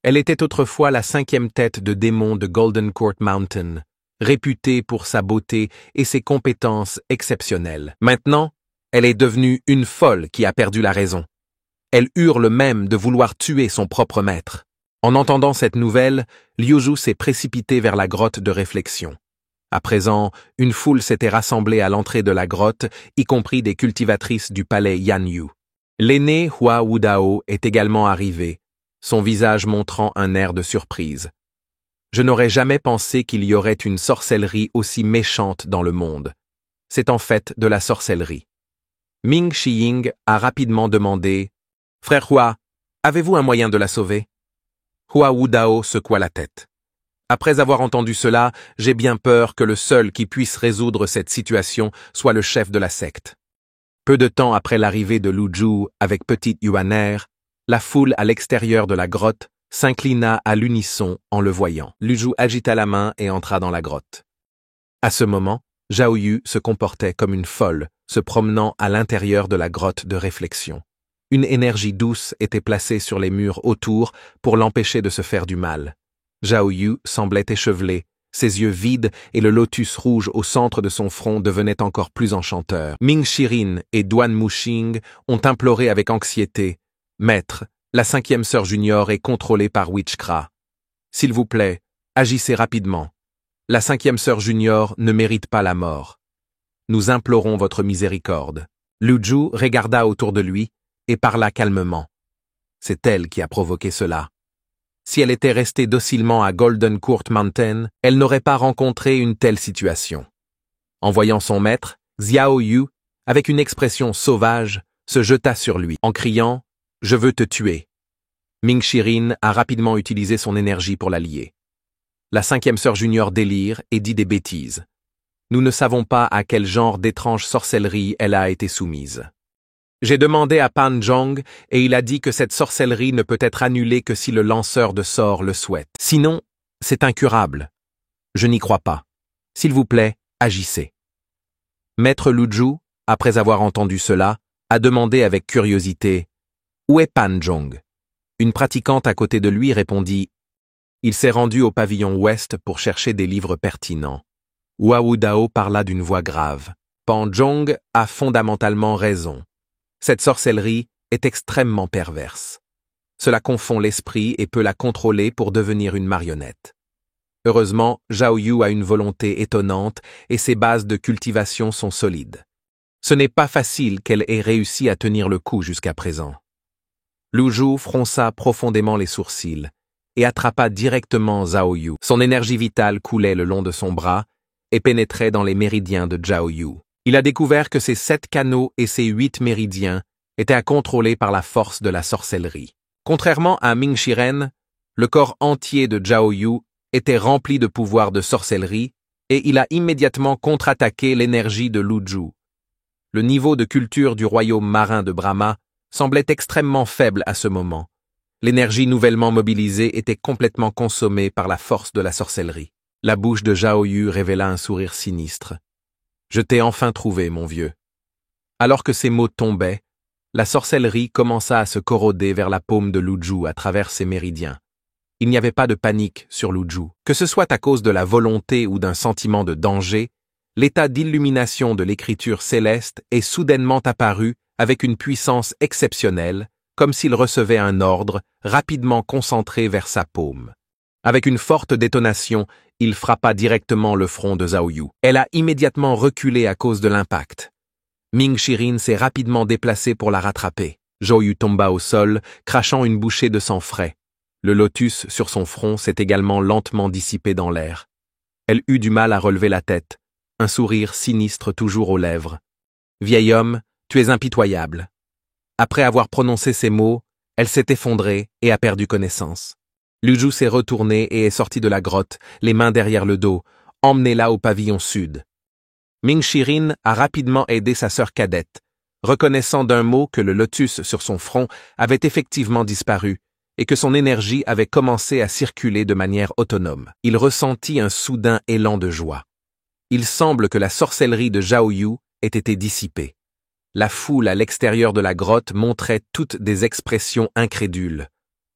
Elle était autrefois la 5e tête de démon de Golden Court Mountain, réputée pour sa beauté et ses compétences exceptionnelles. Maintenant, elle est devenue une folle qui a perdu la raison. Elle hurle même de vouloir tuer son propre maître. En entendant cette nouvelle, Liuzhu s'est précipité vers la grotte de réflexion. À présent, une foule s'était rassemblée à l'entrée de la grotte, y compris des cultivatrices du palais Yanyu. L'aîné Hua Wudao est également arrivé, son visage montrant un air de surprise. Je n'aurais jamais pensé qu'il y aurait une sorcellerie aussi méchante dans le monde. C'est en fait de la sorcellerie. Ming Shiying a rapidement demandé « Frère Hua, avez-vous un moyen de la sauver ?» Hua Wudao secoua la tête. Après avoir entendu cela, j'ai bien peur que le seul qui puisse résoudre cette situation soit le chef de la secte. Peu de temps après l'arrivée de Luzhu avec Petite Yuaner, la foule à l'extérieur de la grotte s'inclina à l'unisson en le voyant. Luzhu agita la main et entra dans la grotte. À ce moment, Zhao Yu se comportait comme une folle, se promenant à l'intérieur de la grotte de réflexion. Une énergie douce était placée sur les murs autour pour l'empêcher de se faire du mal. Zhao Yu semblait échevelé, ses yeux vides et le lotus rouge au centre de son front devenaient encore plus enchanteurs. Ming Shirin et Duan Muxing ont imploré avec anxiété « Maître, la 5e sœur junior est contrôlée par Witchkra. S'il vous plaît, agissez rapidement. La 5e sœur junior ne mérite pas la mort. Nous implorons votre miséricorde. » Luzhu regarda autour de lui et parla calmement. C'est elle qui a provoqué cela. Si elle était restée docilement à Golden Court Mountain, elle n'aurait pas rencontré une telle situation. En voyant son maître, Xiao Yu, avec une expression sauvage, se jeta sur lui, en criant « Je veux te tuer ». Ming Shirin a rapidement utilisé son énergie pour la lier. La 5e sœur junior délire et dit des bêtises. Nous ne savons pas à quel genre d'étrange sorcellerie elle a été soumise. J'ai demandé à Pan Zhong et il a dit que cette sorcellerie ne peut être annulée que si le lanceur de sorts le souhaite. Sinon, c'est incurable. Je n'y crois pas. S'il vous plaît, agissez. Maître Luzhu, après avoir entendu cela, a demandé avec curiosité « Où est Pan Zhong ?» Une pratiquante à côté de lui répondit « Il s'est rendu au pavillon ouest pour chercher des livres pertinents. » Hua Wudao parla d'une voix grave. Pan Zhong a fondamentalement raison. Cette sorcellerie est extrêmement perverse. Cela confond l'esprit et peut la contrôler pour devenir une marionnette. Heureusement, Zhao Yu a une volonté étonnante et ses bases de cultivation sont solides. Ce n'est pas facile qu'elle ait réussi à tenir le coup jusqu'à présent. Luzhu fronça profondément les sourcils et attrapa directement Zhao Yu. Son énergie vitale coulait le long de son bras et pénétrait dans les méridiens de Zhao Yu. Il a découvert que ces 7 canaux et ces 8 méridiens étaient à contrôler par la force de la sorcellerie. Contrairement à Ming Shiren, le corps entier de Zhao Yu était rempli de pouvoirs de sorcellerie et il a immédiatement contre-attaqué l'énergie de Luzhu. Le niveau de culture du royaume marin de Brahma semblait extrêmement faible à ce moment. L'énergie nouvellement mobilisée était complètement consommée par la force de la sorcellerie. La bouche de Zhao Yu révéla un sourire sinistre. « Je t'ai enfin trouvé, mon vieux. » Alors que ces mots tombaient, la sorcellerie commença à se corroder vers la paume de Luzhu à travers ses méridiens. Il n'y avait pas de panique sur Luzhu. Que ce soit à cause de la volonté ou d'un sentiment de danger, l'état d'illumination de l'écriture céleste est soudainement apparu avec une puissance exceptionnelle, comme s'il recevait un ordre rapidement concentré vers sa paume. Avec une forte détonation, il frappa directement le front de Zhao Yu. Elle a immédiatement reculé à cause de l'impact. Ming Shirin s'est rapidement déplacé pour la rattraper. Zhao Yu tomba au sol, crachant une bouchée de sang frais. Le lotus sur son front s'est également lentement dissipé dans l'air. Elle eut du mal à relever la tête, un sourire sinistre toujours aux lèvres. « Vieil homme, tu es impitoyable. » Après avoir prononcé ces mots, elle s'est effondrée et a perdu connaissance. Luzhu s'est retourné et est sorti de la grotte, les mains derrière le dos, emmenez-la au pavillon sud. Ming Shirin a rapidement aidé sa sœur cadette, reconnaissant d'un mot que le lotus sur son front avait effectivement disparu et que son énergie avait commencé à circuler de manière autonome. Il ressentit un soudain élan de joie. Il semble que la sorcellerie de Zhao Yu ait été dissipée. La foule à l'extérieur de la grotte montrait toutes des expressions incrédules.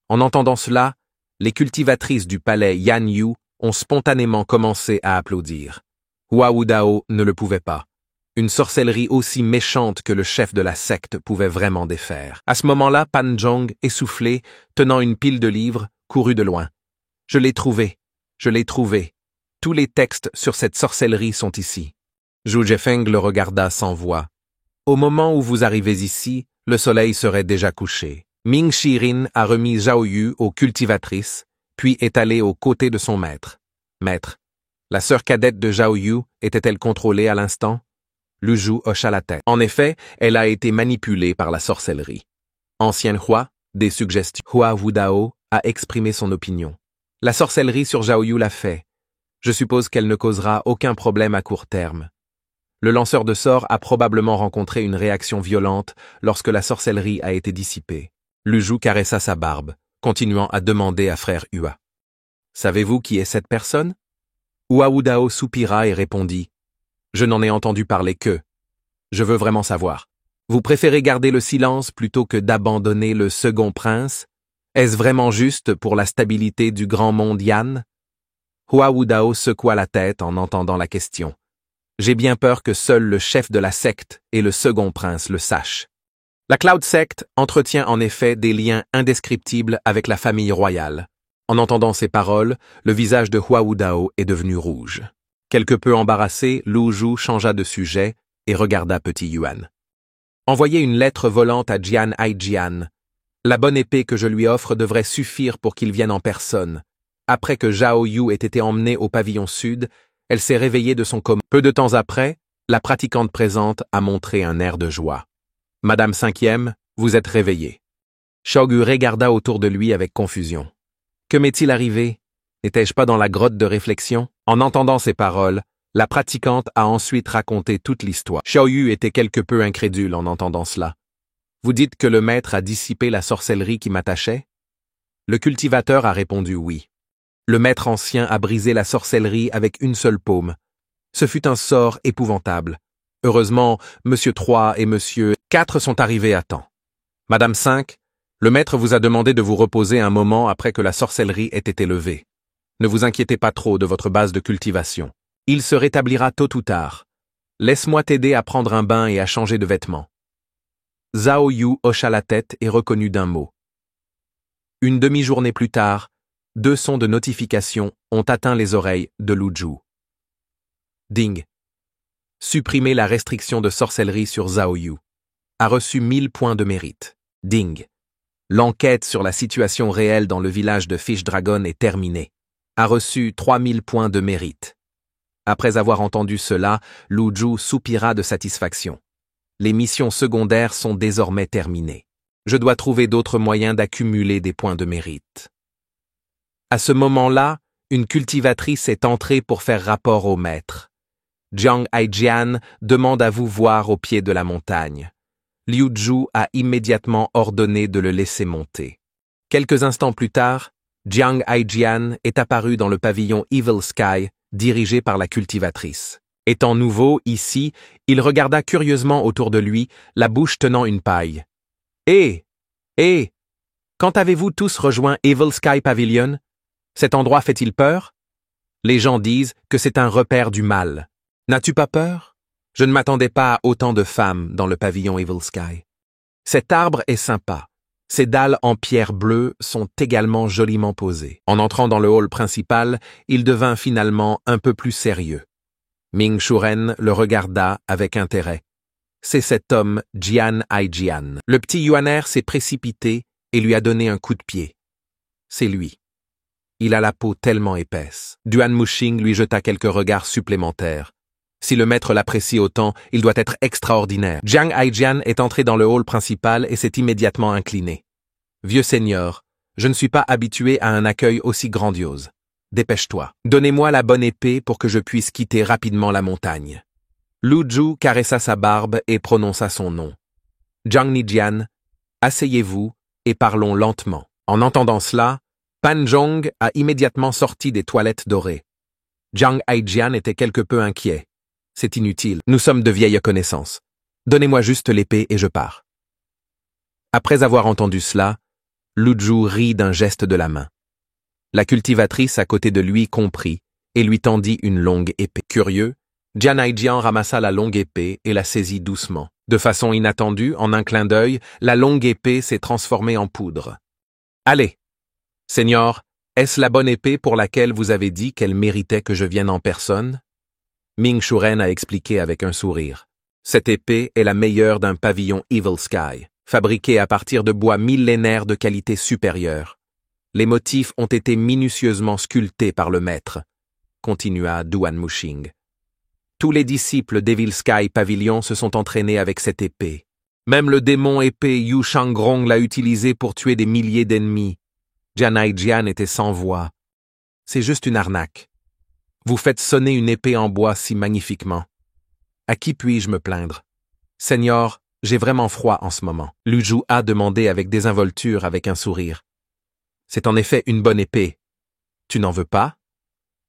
En entendant cela, les cultivatrices du palais Yan Yu ont spontanément commencé à applaudir. Hua Wudao ne le pouvait pas. Une sorcellerie aussi méchante que le chef de la secte pouvait vraiment défaire. À ce moment-là, Pan Zhong, essoufflé, tenant une pile de livres, courut de loin. « Je l'ai trouvé, je l'ai trouvé. Tous les textes sur cette sorcellerie sont ici. » Zhu Jefeng le regarda sans voix. « Au moment où vous arrivez ici, le soleil serait déjà couché. » Ming Shirin a remis Zhao Yu aux cultivatrices, puis est allé aux côtés de son maître. « Maître, la sœur cadette de Zhao Yu était-elle contrôlée à l'instant ?» Lu Zhu hocha la tête. En effet, elle a été manipulée par la sorcellerie. Ancienne Hua, des suggestions. Hua Wudao a exprimé son opinion. La sorcellerie sur Zhao Yu l'a fait. Je suppose qu'elle ne causera aucun problème à court terme. Le lanceur de sorts a probablement rencontré une réaction violente lorsque la sorcellerie a été dissipée. Lu Zhu caressa sa barbe, continuant à demander à frère Hua. « Savez-vous qui est cette personne ?» Hua Wudao soupira et répondit. Je n'en ai entendu parler que. Je veux vraiment savoir. Vous préférez garder le silence plutôt que d'abandonner le second prince? Est-ce vraiment juste pour la stabilité du grand monde Yan? Hua Wudao secoua la tête en entendant la question. J'ai bien peur que seul le chef de la secte et le second prince le sachent. La Cloud Sect entretient en effet des liens indescriptibles avec la famille royale. En entendant ces paroles, le visage de Hua Wudao est devenu rouge. Quelque peu embarrassé, Lu Zhu changea de sujet et regarda Petit Yuan. Envoyez une lettre volante à Jian Haijian. La bonne épée que je lui offre devrait suffire pour qu'il vienne en personne. Après que Zhao Yu ait été emmenée au pavillon sud, elle s'est réveillée de son coma. Peu de temps après, la pratiquante présente a montré un air de joie. « Madame Cinquième, vous êtes réveillée. » Shogu regarda autour de lui avec confusion. « Que m'est-il arrivé? N'étais-je pas dans la grotte de réflexion ?» En entendant ces paroles, la pratiquante a ensuite raconté toute l'histoire. Xiao Yu était quelque peu incrédule en entendant cela. « Vous dites que le maître a dissipé la sorcellerie qui m'attachait ?» Le cultivateur a répondu oui. Le maître ancien a brisé la sorcellerie avec une seule paume. Ce fut un sort épouvantable. Heureusement, Monsieur 3 et Monsieur 4 sont arrivés à temps. Madame 5, le maître vous a demandé de vous reposer un moment après que la sorcellerie ait été levée. Ne vous inquiétez pas trop de votre base de cultivation. Il se rétablira tôt ou tard. Laisse-moi t'aider à prendre un bain et à changer de vêtements. Zhao Yu hocha la tête et reconnut d'un mot. Une demi-journée plus tard, 2 sons de notification ont atteint les oreilles de Lu Zhu. Ding. Supprimer la restriction de sorcellerie sur Zhao Yu. A reçu 1000 points de mérite. Ding. L'enquête sur la situation réelle dans le village de Fish Dragon est terminée. A reçu 3000 points de mérite. Après avoir entendu cela, Lu Zhu soupira de satisfaction. Les missions secondaires sont désormais terminées. Je dois trouver d'autres moyens d'accumuler des points de mérite. À ce moment-là, une cultivatrice est entrée pour faire rapport au maître. Jiang Haijian demande à vous voir au pied de la montagne. Liu Zhu a immédiatement ordonné de le laisser monter. Quelques instants plus tard, Jiang Haijian est apparu dans le pavillon Evil Sky, dirigé par la cultivatrice. Étant nouveau ici, il regarda curieusement autour de lui, la bouche tenant une paille. « Hé! Quand avez-vous tous rejoint Evil Sky Pavilion? Cet endroit fait-il peur? Les gens disent que c'est un repère du mal. N'as-tu pas peur? Je ne m'attendais pas à autant de femmes dans le pavillon Evil Sky. Cet arbre est sympa. Ses dalles en pierre bleue sont également joliment posées. En entrant dans le hall principal, il devint finalement un peu plus sérieux. Ming Shuren le regarda avec intérêt. C'est cet homme, Jian Haijian. Le petit yuaner s'est précipité et lui a donné un coup de pied. C'est lui. Il a la peau tellement épaisse. Duan Muxing lui jeta quelques regards supplémentaires. Si le maître l'apprécie autant, il doit être extraordinaire. Jiang Haijian est entré dans le hall principal et s'est immédiatement incliné. Vieux seigneur, je ne suis pas habitué à un accueil aussi grandiose. Dépêche-toi. Donnez-moi la bonne épée pour que je puisse quitter rapidement la montagne. Lu Zhu caressa sa barbe et prononça son nom. Jiang Nijian, asseyez-vous et parlons lentement. En entendant cela, Pan Zhong a immédiatement sorti des toilettes dorées. Jiang Haijian était quelque peu inquiet. C'est inutile, nous sommes de vieilles connaissances. Donnez-moi juste l'épée et je pars. Après avoir entendu cela, Lu rit d'un geste de la main. La cultivatrice à côté de lui comprit et lui tendit une longue épée. Curieux, Jian Aijian ramassa la longue épée et la saisit doucement. De façon inattendue, en un clin d'œil, la longue épée s'est transformée en poudre. « Allez, Seigneur, est-ce la bonne épée pour laquelle vous avez dit qu'elle méritait que je vienne en personne ?» Ming Shuren a expliqué avec un sourire. Cette épée est la meilleure d'un pavillon Evil Sky, fabriqué à partir de bois millénaire de qualité supérieure. Les motifs ont été minutieusement sculptés par le maître, continua Duan Muxing. Tous les disciples d'Evil Sky Pavilion se sont entraînés avec cette épée. Même le démon épée Yu Shangrong l'a utilisée pour tuer des milliers d'ennemis. Jian Aijian était sans voix. C'est juste une arnaque. Vous faites sonner une épée en bois si magnifiquement. À qui puis-je me plaindre? Seigneur, j'ai vraiment froid en ce moment. Lu Zhu a demandé avec désinvolture avec un sourire. C'est en effet une bonne épée. Tu n'en veux pas?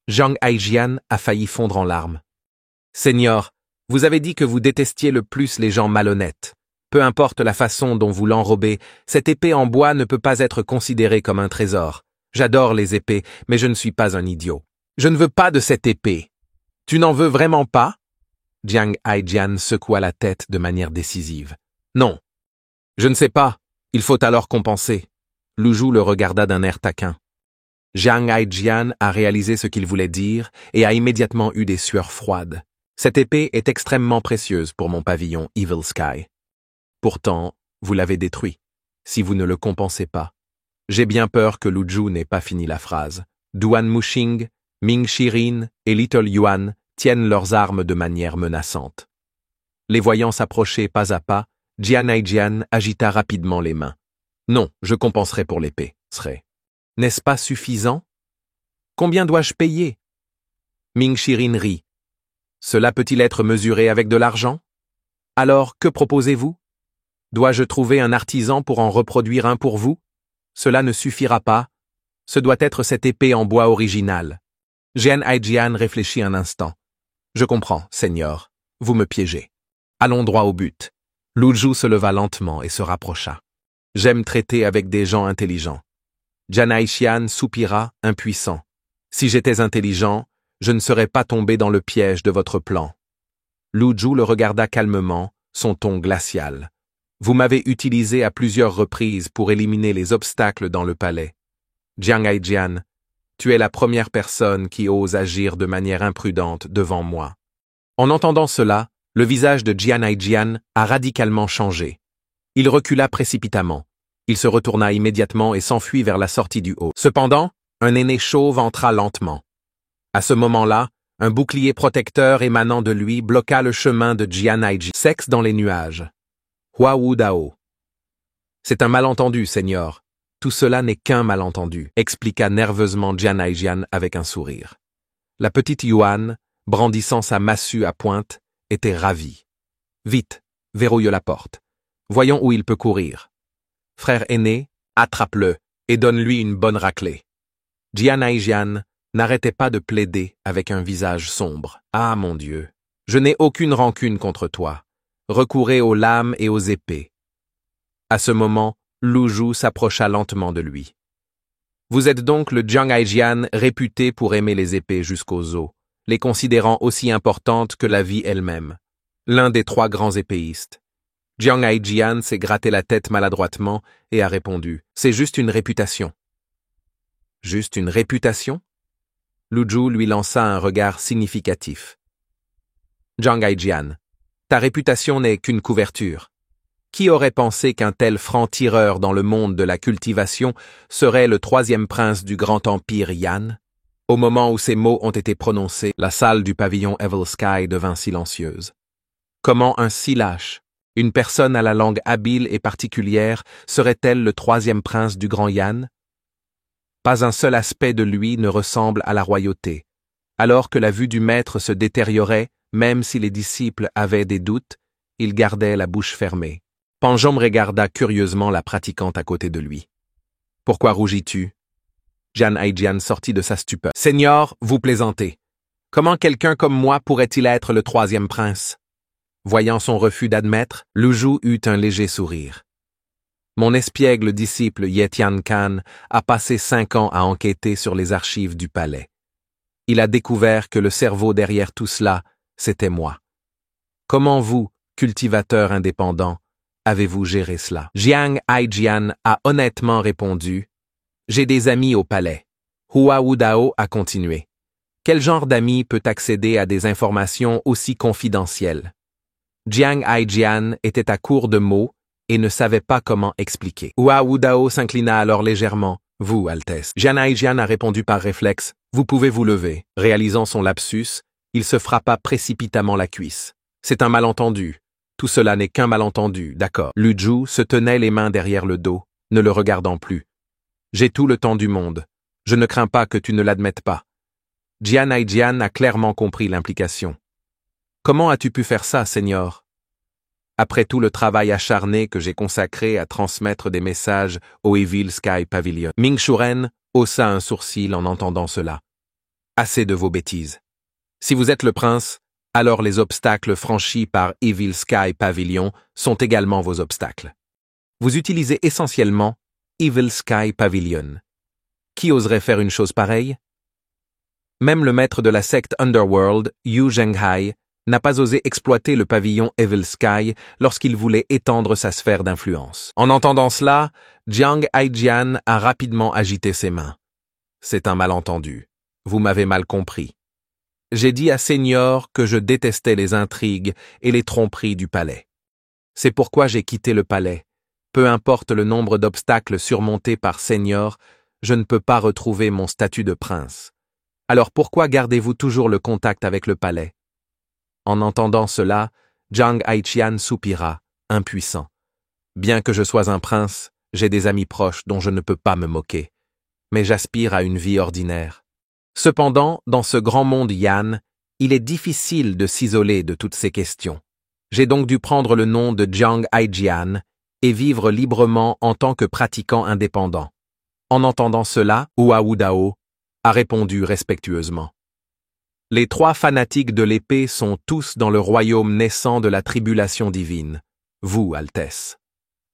Jiang Aijian a failli fondre en larmes. Seigneur, vous avez dit que vous détestiez le plus les gens malhonnêtes. Peu importe la façon dont vous l'enrobez, cette épée en bois ne peut pas être considérée comme un trésor. J'adore les épées, mais je ne suis pas un idiot. Je ne veux pas de cette épée. Tu n'en veux vraiment pas? Jiang Aijian secoua la tête de manière décisive. Non. Je ne sais pas. Il faut alors compenser. Lu Zhu le regarda d'un air taquin. Jiang Aijian a réalisé ce qu'il voulait dire et a immédiatement eu des sueurs froides. Cette épée est extrêmement précieuse pour mon pavillon Evil Sky. Pourtant, vous l'avez détruit, si vous ne le compensez pas. J'ai bien peur que Lu Zhu n'ait pas fini la phrase. Duan Muxing, Ming Shirin et Little Yuan tiennent leurs armes de manière menaçante. Les voyant s'approcher pas à pas, Jian Aijian agita rapidement les mains. Non, je compenserai pour l'épée, serait. N'est-ce pas suffisant? Combien dois-je payer? Ming Shirin rit. Cela peut-il être mesuré avec de l'argent? Alors, que proposez-vous? Dois-je trouver un artisan pour en reproduire un pour vous? Cela ne suffira pas. Ce doit être cette épée en bois original. Jian Aijian réfléchit un instant. Je comprends, Seigneur. Vous me piégez. Allons droit au but. Lu Zhu se leva lentement et se rapprocha. J'aime traiter avec des gens intelligents. Jian Aijian soupira, impuissant. Si j'étais intelligent, je ne serais pas tombé dans le piège de votre plan. Lu Zhu le regarda calmement, son ton glacial. Vous m'avez utilisé à plusieurs reprises pour éliminer les obstacles dans le palais. Jiang Aijian, tu es la première personne qui ose agir de manière imprudente devant moi. En entendant cela, le visage de Jian Aijian a radicalement changé. Il recula précipitamment. Il se retourna immédiatement et s'enfuit vers la sortie du hall. Cependant, un aîné chauve entra lentement. À ce moment-là, un bouclier protecteur émanant de lui bloqua le chemin de Jian Aijian. Sexe dans les nuages. Hua Wu Dao. C'est un malentendu, Seigneur. Tout cela n'est qu'un malentendu, expliqua nerveusement Jian Aijian avec un sourire. La petite Yuan, brandissant sa massue à pointe, était ravie. Vite, verrouille la porte. Voyons où il peut courir. Frère aîné, attrape-le et donne-lui une bonne raclée. Jian Aijian n'arrêtait pas de plaider avec un visage sombre. Ah mon Dieu, je n'ai aucune rancune contre toi. Recourez aux lames et aux épées. À ce moment, Lu Zhu s'approcha lentement de lui. Vous êtes donc le Jiang Aijian réputé pour aimer les épées jusqu'aux os, les considérant aussi importantes que la vie elle-même. L'un des trois grands épéistes. Jiang Aijian s'est gratté la tête maladroitement et a répondu « C'est juste une réputation. » Juste une réputation? Lu Zhu lui lança un regard significatif. Jiang Aijian, ta réputation n'est qu'une couverture. Qui aurait pensé qu'un tel franc-tireur dans le monde de la cultivation serait le troisième prince du grand empire Yan? Au moment où ces mots ont été prononcés, la salle du pavillon Evil Sky devint silencieuse. Comment un si lâche, une personne à la langue habile et particulière, serait-elle le troisième prince du grand Yan? Pas un seul aspect de lui ne ressemble à la royauté. Alors que la vue du maître se détériorait, même si les disciples avaient des doutes, il gardait la bouche fermée. Panjom regarda curieusement la pratiquante à côté de lui. « Pourquoi rougis-tu » Jian Aijian sortit de sa stupeur. « Seigneur, vous plaisantez. Comment quelqu'un comme moi pourrait-il être le troisième prince ?» Voyant son refus d'admettre, Lu Zhu eut un léger sourire. « Mon espiègle disciple Yetian Khan a passé 5 ans à enquêter sur les archives du palais. Il a découvert que le cerveau derrière tout cela, c'était moi. Comment vous, cultivateur indépendant, avez-vous géré cela? Jiang Aijian a honnêtement répondu « J'ai des amis au palais ». Hua Wudao a continué. Quel genre d'ami peut accéder à des informations aussi confidentielles? Jiang Aijian était à court de mots et ne savait pas comment expliquer. Hua Wudao s'inclina alors légèrement. « Vous, Altesse. » Jiang Aijian a répondu par réflexe. « Vous pouvez vous lever. » Réalisant son lapsus, il se frappa précipitamment la cuisse. « C'est un malentendu. Tout cela n'est qu'un malentendu, d'accord. » Lu Zhu se tenait les mains derrière le dos, ne le regardant plus. « J'ai tout le temps du monde. Je ne crains pas que tu ne l'admettes pas. » Jiang Aijian a clairement compris l'implication. « Comment as-tu pu faire ça, Seigneur? » Après tout le travail acharné que j'ai consacré à transmettre des messages au Evil Sky Pavilion. Ming Shuren haussa un sourcil en entendant cela. Assez de vos bêtises. Si vous êtes le prince, alors les obstacles franchis par Evil Sky Pavilion sont également vos obstacles. Vous utilisez essentiellement Evil Sky Pavilion. Qui oserait faire une chose pareille? Même le maître de la secte Underworld, Yu Zhenghai, n'a pas osé exploiter le pavillon Evil Sky lorsqu'il voulait étendre sa sphère d'influence. En entendant cela, Jiang Aijian a rapidement agité ses mains. C'est un malentendu. Vous m'avez mal compris. J'ai dit à Senior que je détestais les intrigues et les tromperies du palais. C'est pourquoi j'ai quitté le palais. Peu importe le nombre d'obstacles surmontés par Senior, je ne peux pas retrouver mon statut de prince. Alors pourquoi gardez-vous toujours le contact avec le palais? En entendant cela, Jiang Aijian soupira, impuissant. Bien que je sois un prince, j'ai des amis proches dont je ne peux pas me moquer. Mais j'aspire à une vie ordinaire. Cependant, dans ce grand monde Yan, il est difficile de s'isoler de toutes ces questions. J'ai donc dû prendre le nom de Jiang Aijian et vivre librement en tant que pratiquant indépendant. En entendant cela, Hua Wudao a répondu respectueusement. Les 3 fanatiques de l'épée sont tous dans le royaume naissant de la tribulation divine. Vous, Altesse.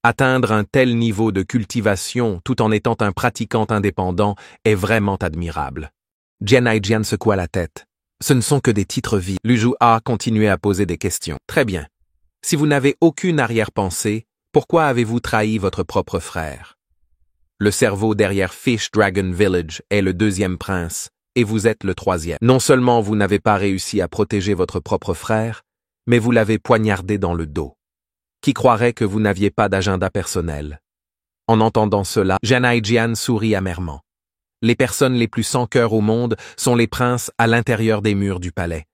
Atteindre un tel niveau de cultivation tout en étant un pratiquant indépendant est vraiment admirable. Jiang Aijian secoua la tête. Ce ne sont que des titres vides. Lu Zhu a continué à poser des questions. Très bien. Si vous n'avez aucune arrière-pensée, pourquoi avez-vous trahi votre propre frère? Le cerveau derrière Fish Dragon Village est le 2e prince. Et vous êtes le 3e. Non seulement vous n'avez pas réussi à protéger votre propre frère, mais vous l'avez poignardé dans le dos. Qui croirait que vous n'aviez pas d'agenda personnel? En entendant cela, Jiang Aijian sourit amèrement. Les personnes les plus sans cœur au monde sont les princes à l'intérieur des murs du palais.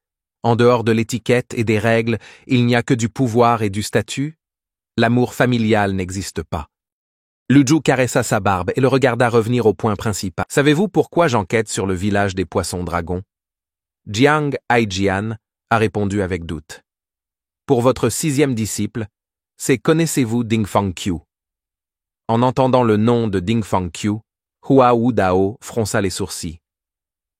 En dehors de l'étiquette et des règles, il n'y a que du pouvoir et du statut. L'amour familial n'existe pas. Lu Zhu caressa sa barbe et le regarda revenir au point principal. Savez-vous pourquoi j'enquête sur le village des poissons-dragons? Jiang Aijian a répondu avec doute. Pour votre 6e disciple, c'est connaissez-vous Ding Fangqiu? En entendant le nom de Ding Fangqiu, Hua Wudao fronça les sourcils.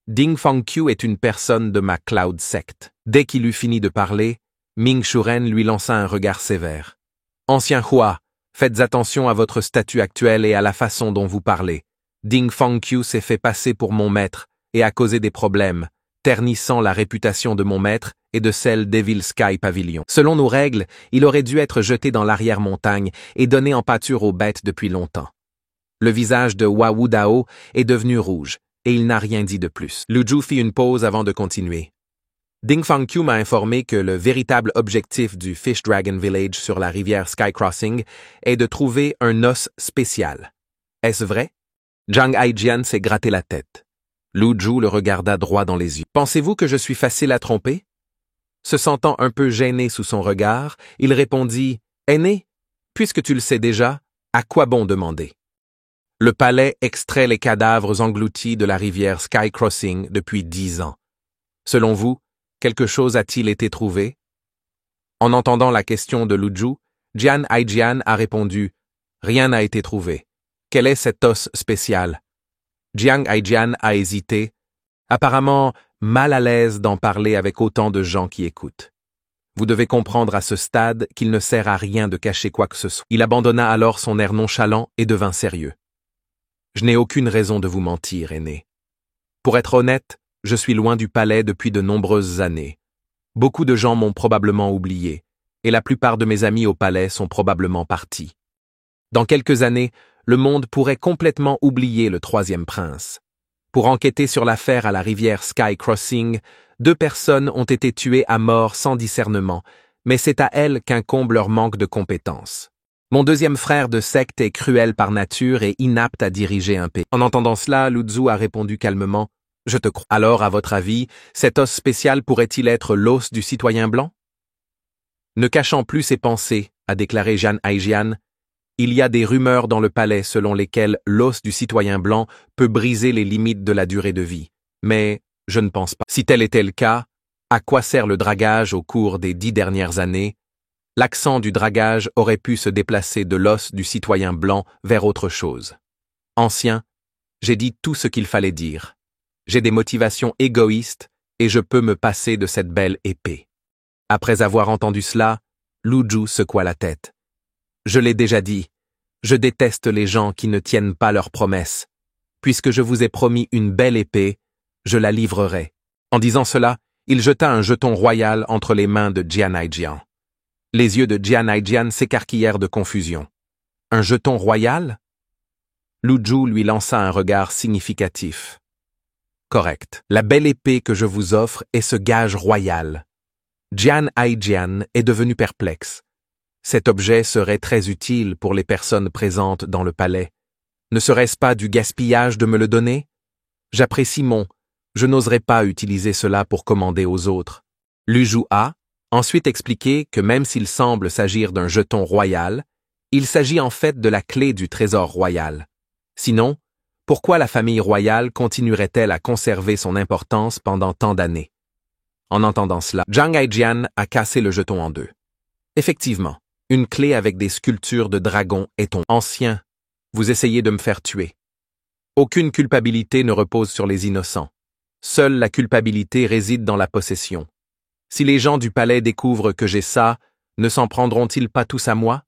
Ding Fangqiu est une personne de ma Cloud Sect. Dès qu'il eut fini de parler, Ming Shuren lui lança un regard sévère. Ancien Hua, faites attention à votre statut actuel et à la façon dont vous parlez. Ding Fangqiu s'est fait passer pour mon maître et a causé des problèmes, ternissant la réputation de mon maître et de celle d'Evil Sky Pavilion. Selon nos règles, il aurait dû être jeté dans l'arrière-montagne et donné en pâture aux bêtes depuis longtemps. Le visage de Hua Wudao est devenu rouge et il n'a rien dit de plus. Lu Zhu fit une pause avant de continuer. Ding Fangqiu m'a informé que le véritable objectif du Fish Dragon Village sur la rivière Sky Crossing est de trouver un os spécial. Est-ce vrai? Jiang Aijian s'est gratté la tête. Lu Zhu le regarda droit dans les yeux. Pensez-vous que je suis facile à tromper? Se sentant un peu gêné sous son regard, il répondit « Aîné, puisque tu le sais déjà, à quoi bon demander? » Le palais extrait les cadavres engloutis de la rivière Sky Crossing depuis 10 ans. Selon vous, quelque chose a-t-il été trouvé? En entendant la question de Lu Zhu, Jiang Aijian a répondu « Rien n'a été trouvé. Quel est cet os spécial ?» Jiang Aijian a hésité, apparemment mal à l'aise d'en parler avec autant de gens qui écoutent. Vous devez comprendre à ce stade qu'il ne sert à rien de cacher quoi que ce soit. Il abandonna alors son air nonchalant et devint sérieux. Je n'ai aucune raison de vous mentir, aîné. Pour être honnête, je suis loin du palais depuis de nombreuses années. Beaucoup de gens m'ont probablement oublié, et la plupart de mes amis au palais sont probablement partis. Dans quelques années, le monde pourrait complètement oublier le troisième prince. Pour enquêter sur l'affaire à la rivière Sky Crossing, 2 personnes ont été tuées à mort sans discernement, mais c'est à elles qu'incombe leur manque de compétences. Mon deuxième frère de secte est cruel par nature et inapte à diriger un pays. En entendant cela, Lu Zhu a répondu calmement « Je te crois. Alors, à votre avis, cet os spécial pourrait-il être l'os du citoyen blanc ?» Ne cachant plus ses pensées, a déclaré Jian Haijian, il y a des rumeurs dans le palais selon lesquelles l'os du citoyen blanc peut briser les limites de la durée de vie. Mais je ne pense pas. Si tel était le cas, à quoi sert le dragage au cours des 10 dernières années? L'accent du dragage aurait pu se déplacer de l'os du citoyen blanc vers autre chose. Ancien, j'ai dit tout ce qu'il fallait dire. J'ai des motivations égoïstes et je peux me passer de cette belle épée. Après avoir entendu cela, Lu Zhu secoua la tête. Je l'ai déjà dit, je déteste les gens qui ne tiennent pas leurs promesses. Puisque je vous ai promis une belle épée, je la livrerai. En disant cela, il jeta un jeton royal entre les mains de Jian Haijian. Les yeux de Jian Haijian s'écarquillèrent de confusion. Un jeton royal? Lu Zhu lui lança un regard significatif. Correct. La belle épée que je vous offre est ce gage royal. Jian Haijian est devenu perplexe. Cet objet serait très utile pour les personnes présentes dans le palais. Ne serait-ce pas du gaspillage de me le donner? J'apprécie je n'oserais pas utiliser cela pour commander aux autres. Lu Zhu a ensuite expliqué que même s'il semble s'agir d'un jeton royal, il s'agit en fait de la clé du trésor royal. Sinon, pourquoi la famille royale continuerait-elle à conserver son importance pendant tant d'années? En entendant cela, Jian Haijian a cassé le jeton en 2. Effectivement, une clé avec des sculptures de dragons est ton ancien. Vous essayez de me faire tuer. Aucune culpabilité ne repose sur les innocents. Seule la culpabilité réside dans la possession. Si les gens du palais découvrent que j'ai ça, ne s'en prendront-ils pas tous à moi?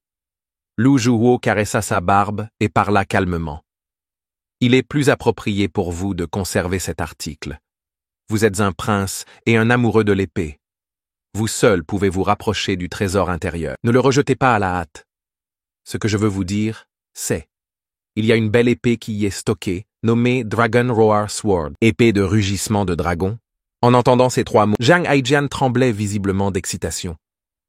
Lu Zhuo caressa sa barbe et parla calmement. Il est plus approprié pour vous de conserver cet article. Vous êtes un prince et un amoureux de l'épée. Vous seul pouvez vous rapprocher du trésor intérieur. Ne le rejetez pas à la hâte. Ce que je veux vous dire, c'est il y a une belle épée qui y est stockée, nommée Dragon Roar Sword, épée de rugissement de dragon. En entendant ces 3 mots, Jian Haijian tremblait visiblement d'excitation.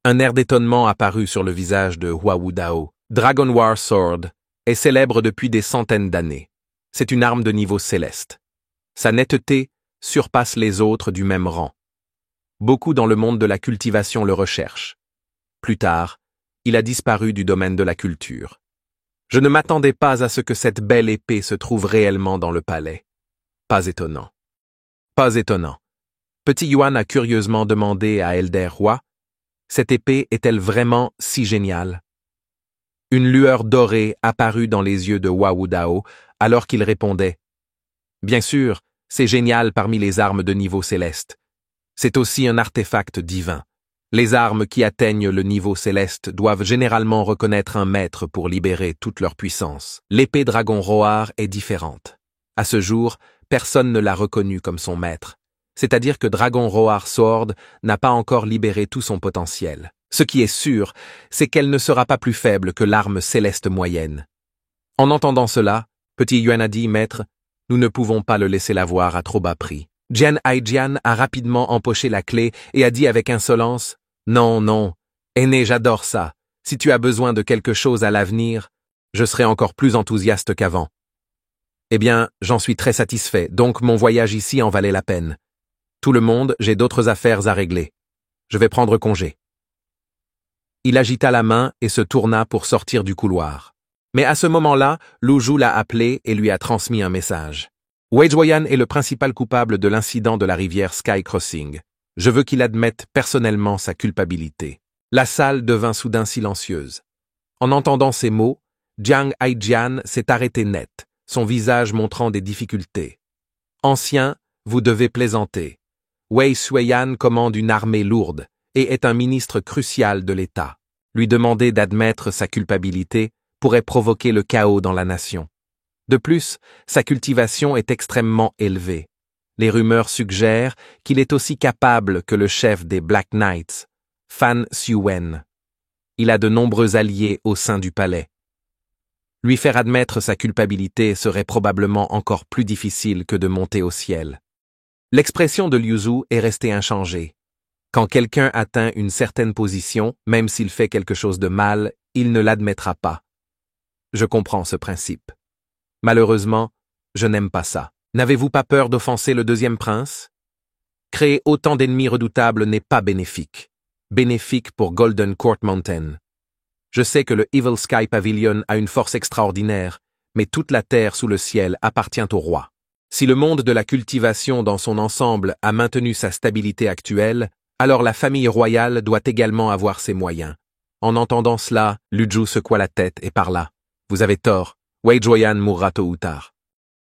Un air d'étonnement apparut sur le visage de Hua Wudao. Dragon War Sword est célèbre depuis des centaines d'années. C'est une arme de niveau céleste. Sa netteté surpasse les autres du même rang. Beaucoup dans le monde de la cultivation le recherchent. Plus tard, il a disparu du domaine de la culture. Je ne m'attendais pas à ce que cette belle épée se trouve réellement dans le palais. Pas étonnant. Pas étonnant. Petit Yuan a curieusement demandé à Elder Hua, cette épée est-elle vraiment si géniale? Une lueur dorée apparut dans les yeux de Hua Wudao alors qu'il répondait. Bien sûr, c'est génial parmi les armes de niveau céleste. C'est aussi un artefact divin. Les armes qui atteignent le niveau céleste doivent généralement reconnaître un maître pour libérer toute leur puissance. L'épée Dragon Roar est différente. À ce jour, personne ne l'a reconnue comme son maître. C'est-à-dire que Dragon Roar Sword n'a pas encore libéré tout son potentiel. Ce qui est sûr, c'est qu'elle ne sera pas plus faible que l'arme céleste moyenne. En entendant cela, Petit Yuan a dit, Maître, nous ne pouvons pas le laisser l'avoir à trop bas prix. Jian Haijian a rapidement empoché la clé et a dit avec insolence, non, non, aîné, j'adore ça. Si tu as besoin de quelque chose à l'avenir, je serai encore plus enthousiaste qu'avant. Eh bien, j'en suis très satisfait, donc mon voyage ici en valait la peine. Tout le monde, j'ai d'autres affaires à régler. Je vais prendre congé. Il agita la main et se tourna pour sortir du couloir. Mais à ce moment-là, Lu Zhu l'a appelé et lui a transmis un message. Wei Juoyan est le principal coupable de l'incident de la rivière Sky Crossing. Je veux qu'il admette personnellement sa culpabilité. La salle devint soudain silencieuse. En entendant ces mots, Jian Haijian s'est arrêté net, son visage montrant des difficultés. Ancien, vous devez plaisanter. Wei Suiyan commande une armée lourde, et est un ministre crucial de l'État. Lui demander d'admettre sa culpabilité pourrait provoquer le chaos dans la nation. De plus, sa cultivation est extrêmement élevée. Les rumeurs suggèrent qu'il est aussi capable que le chef des Black Knights, Fan Suen. Il a de nombreux alliés au sein du palais. Lui faire admettre sa culpabilité serait probablement encore plus difficile que de monter au ciel. L'expression de Liu Zhu est restée inchangée. Quand quelqu'un atteint une certaine position, même s'il fait quelque chose de mal, il ne l'admettra pas. Je comprends ce principe. Malheureusement, je n'aime pas ça. N'avez-vous pas peur d'offenser le deuxième prince? Créer autant d'ennemis redoutables n'est pas bénéfique. Bénéfique pour Golden Court Mountain. Je sais que le Evil Sky Pavilion a une force extraordinaire, mais toute la terre sous le ciel appartient au roi. Si le monde de la cultivation dans son ensemble a maintenu sa stabilité actuelle, alors la famille royale doit également avoir ses moyens. En entendant cela, Lu Zhu secoua la tête et parla. Vous avez tort, Wei Zhuoyan mourra tôt ou tard.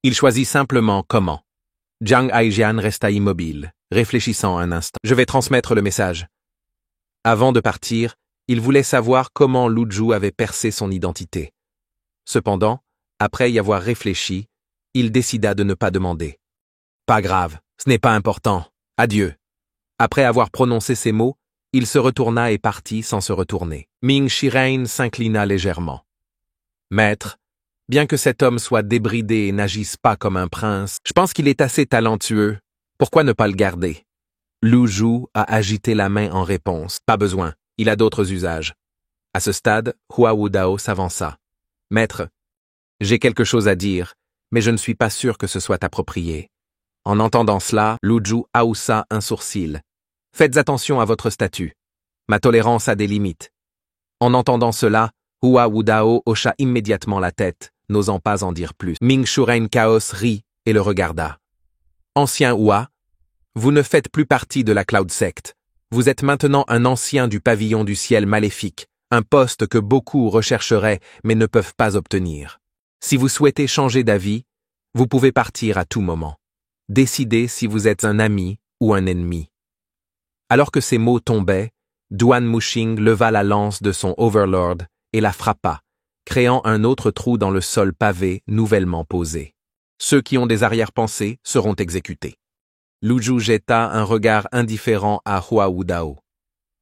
Il choisit simplement comment. Jiang Aijian resta immobile, réfléchissant un instant. Je vais transmettre le message. Avant de partir, il voulait savoir comment Lu Zhu avait percé son identité. Cependant, après y avoir réfléchi, il décida de ne pas demander. Pas grave, ce n'est pas important. Adieu. Après avoir prononcé ces mots, il se retourna et partit sans se retourner. Ming Shiren s'inclina légèrement. Maître, bien que cet homme soit débridé et n'agisse pas comme un prince, je pense qu'il est assez talentueux. Pourquoi ne pas le garder? Lu Zhu a agité la main en réponse. Pas besoin, il a d'autres usages. À ce stade, Hua Wudao s'avança. Maître, j'ai quelque chose à dire, mais je ne suis pas sûr que ce soit approprié. En entendant cela, Lu Zhu haussa un sourcil. Faites attention à votre statut. Ma tolérance a des limites. En entendant cela, Hua Wudao hocha immédiatement la tête, n'osant pas en dire plus. Ming Shuren Chaos rit et le regarda. Ancien Hua, vous ne faites plus partie de la Cloud Sect. Vous êtes maintenant un ancien du pavillon du ciel maléfique, un poste que beaucoup rechercheraient mais ne peuvent pas obtenir. Si vous souhaitez changer d'avis, vous pouvez partir à tout moment. Décidez si vous êtes un ami ou un ennemi. Alors que ces mots tombaient, Duan Muxing leva la lance de son Overlord et la frappa, créant un autre trou dans le sol pavé nouvellement posé. Ceux qui ont des arrière-pensées seront exécutés. Lu Zhu jeta un regard indifférent à Hua Wudao.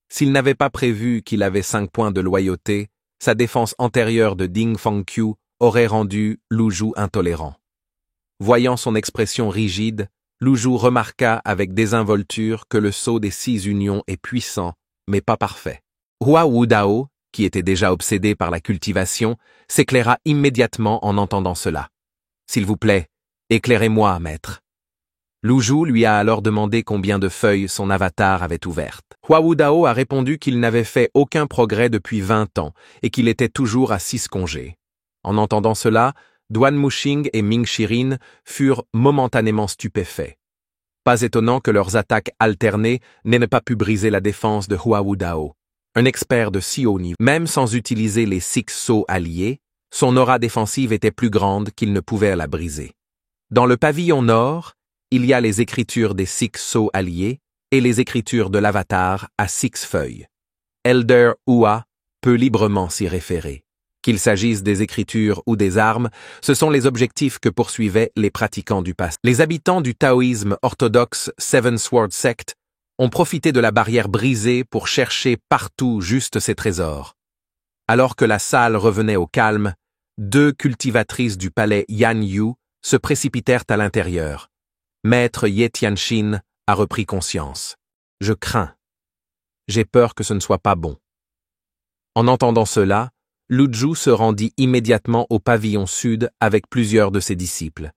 S'il n'avait pas prévu qu'il avait 5 points de loyauté, sa défense antérieure de Ding Fangqiu aurait rendu Lu Zhu intolérant. Voyant son expression rigide, Lu Zhu remarqua avec désinvolture que le sceau des 6 unions est puissant, mais pas parfait. Hua Wudao, qui était déjà obsédé par la cultivation, s'éclaira immédiatement en entendant cela. « S'il vous plaît, éclairez-moi, maître. » Lu Zhu lui a alors demandé combien de feuilles son avatar avait ouvertes. Hua Wudao a répondu qu'il n'avait fait aucun progrès depuis 20 ans et qu'il était toujours à 6 congés. En entendant cela, Duan Muxing et Ming Shiren furent momentanément stupéfaits. Pas étonnant que leurs attaques alternées n'aient pas pu briser la défense de Hua Wudao. Un expert de si haut niveau, même sans utiliser les 6 sceaux alliés, son aura défensive était plus grande qu'il ne pouvait la briser. Dans le pavillon nord, il y a les écritures des 6 sceaux alliés et les écritures de l'avatar à 6 feuilles. Elder Hua peut librement s'y référer. Qu'il s'agisse des écritures ou des armes, ce sont les objectifs que poursuivaient les pratiquants du passé. Les habitants du taoïsme orthodoxe Seven Sword Sect ont profité de la barrière brisée pour chercher partout juste ces trésors. Alors que la salle revenait au calme, 2 cultivatrices du palais Yan Yu se précipitèrent à l'intérieur. Maître Ye Tianxin a repris conscience. Je crains. J'ai peur que ce ne soit pas bon. En entendant cela, Lu Zhu se rendit immédiatement au pavillon sud avec plusieurs de ses disciples.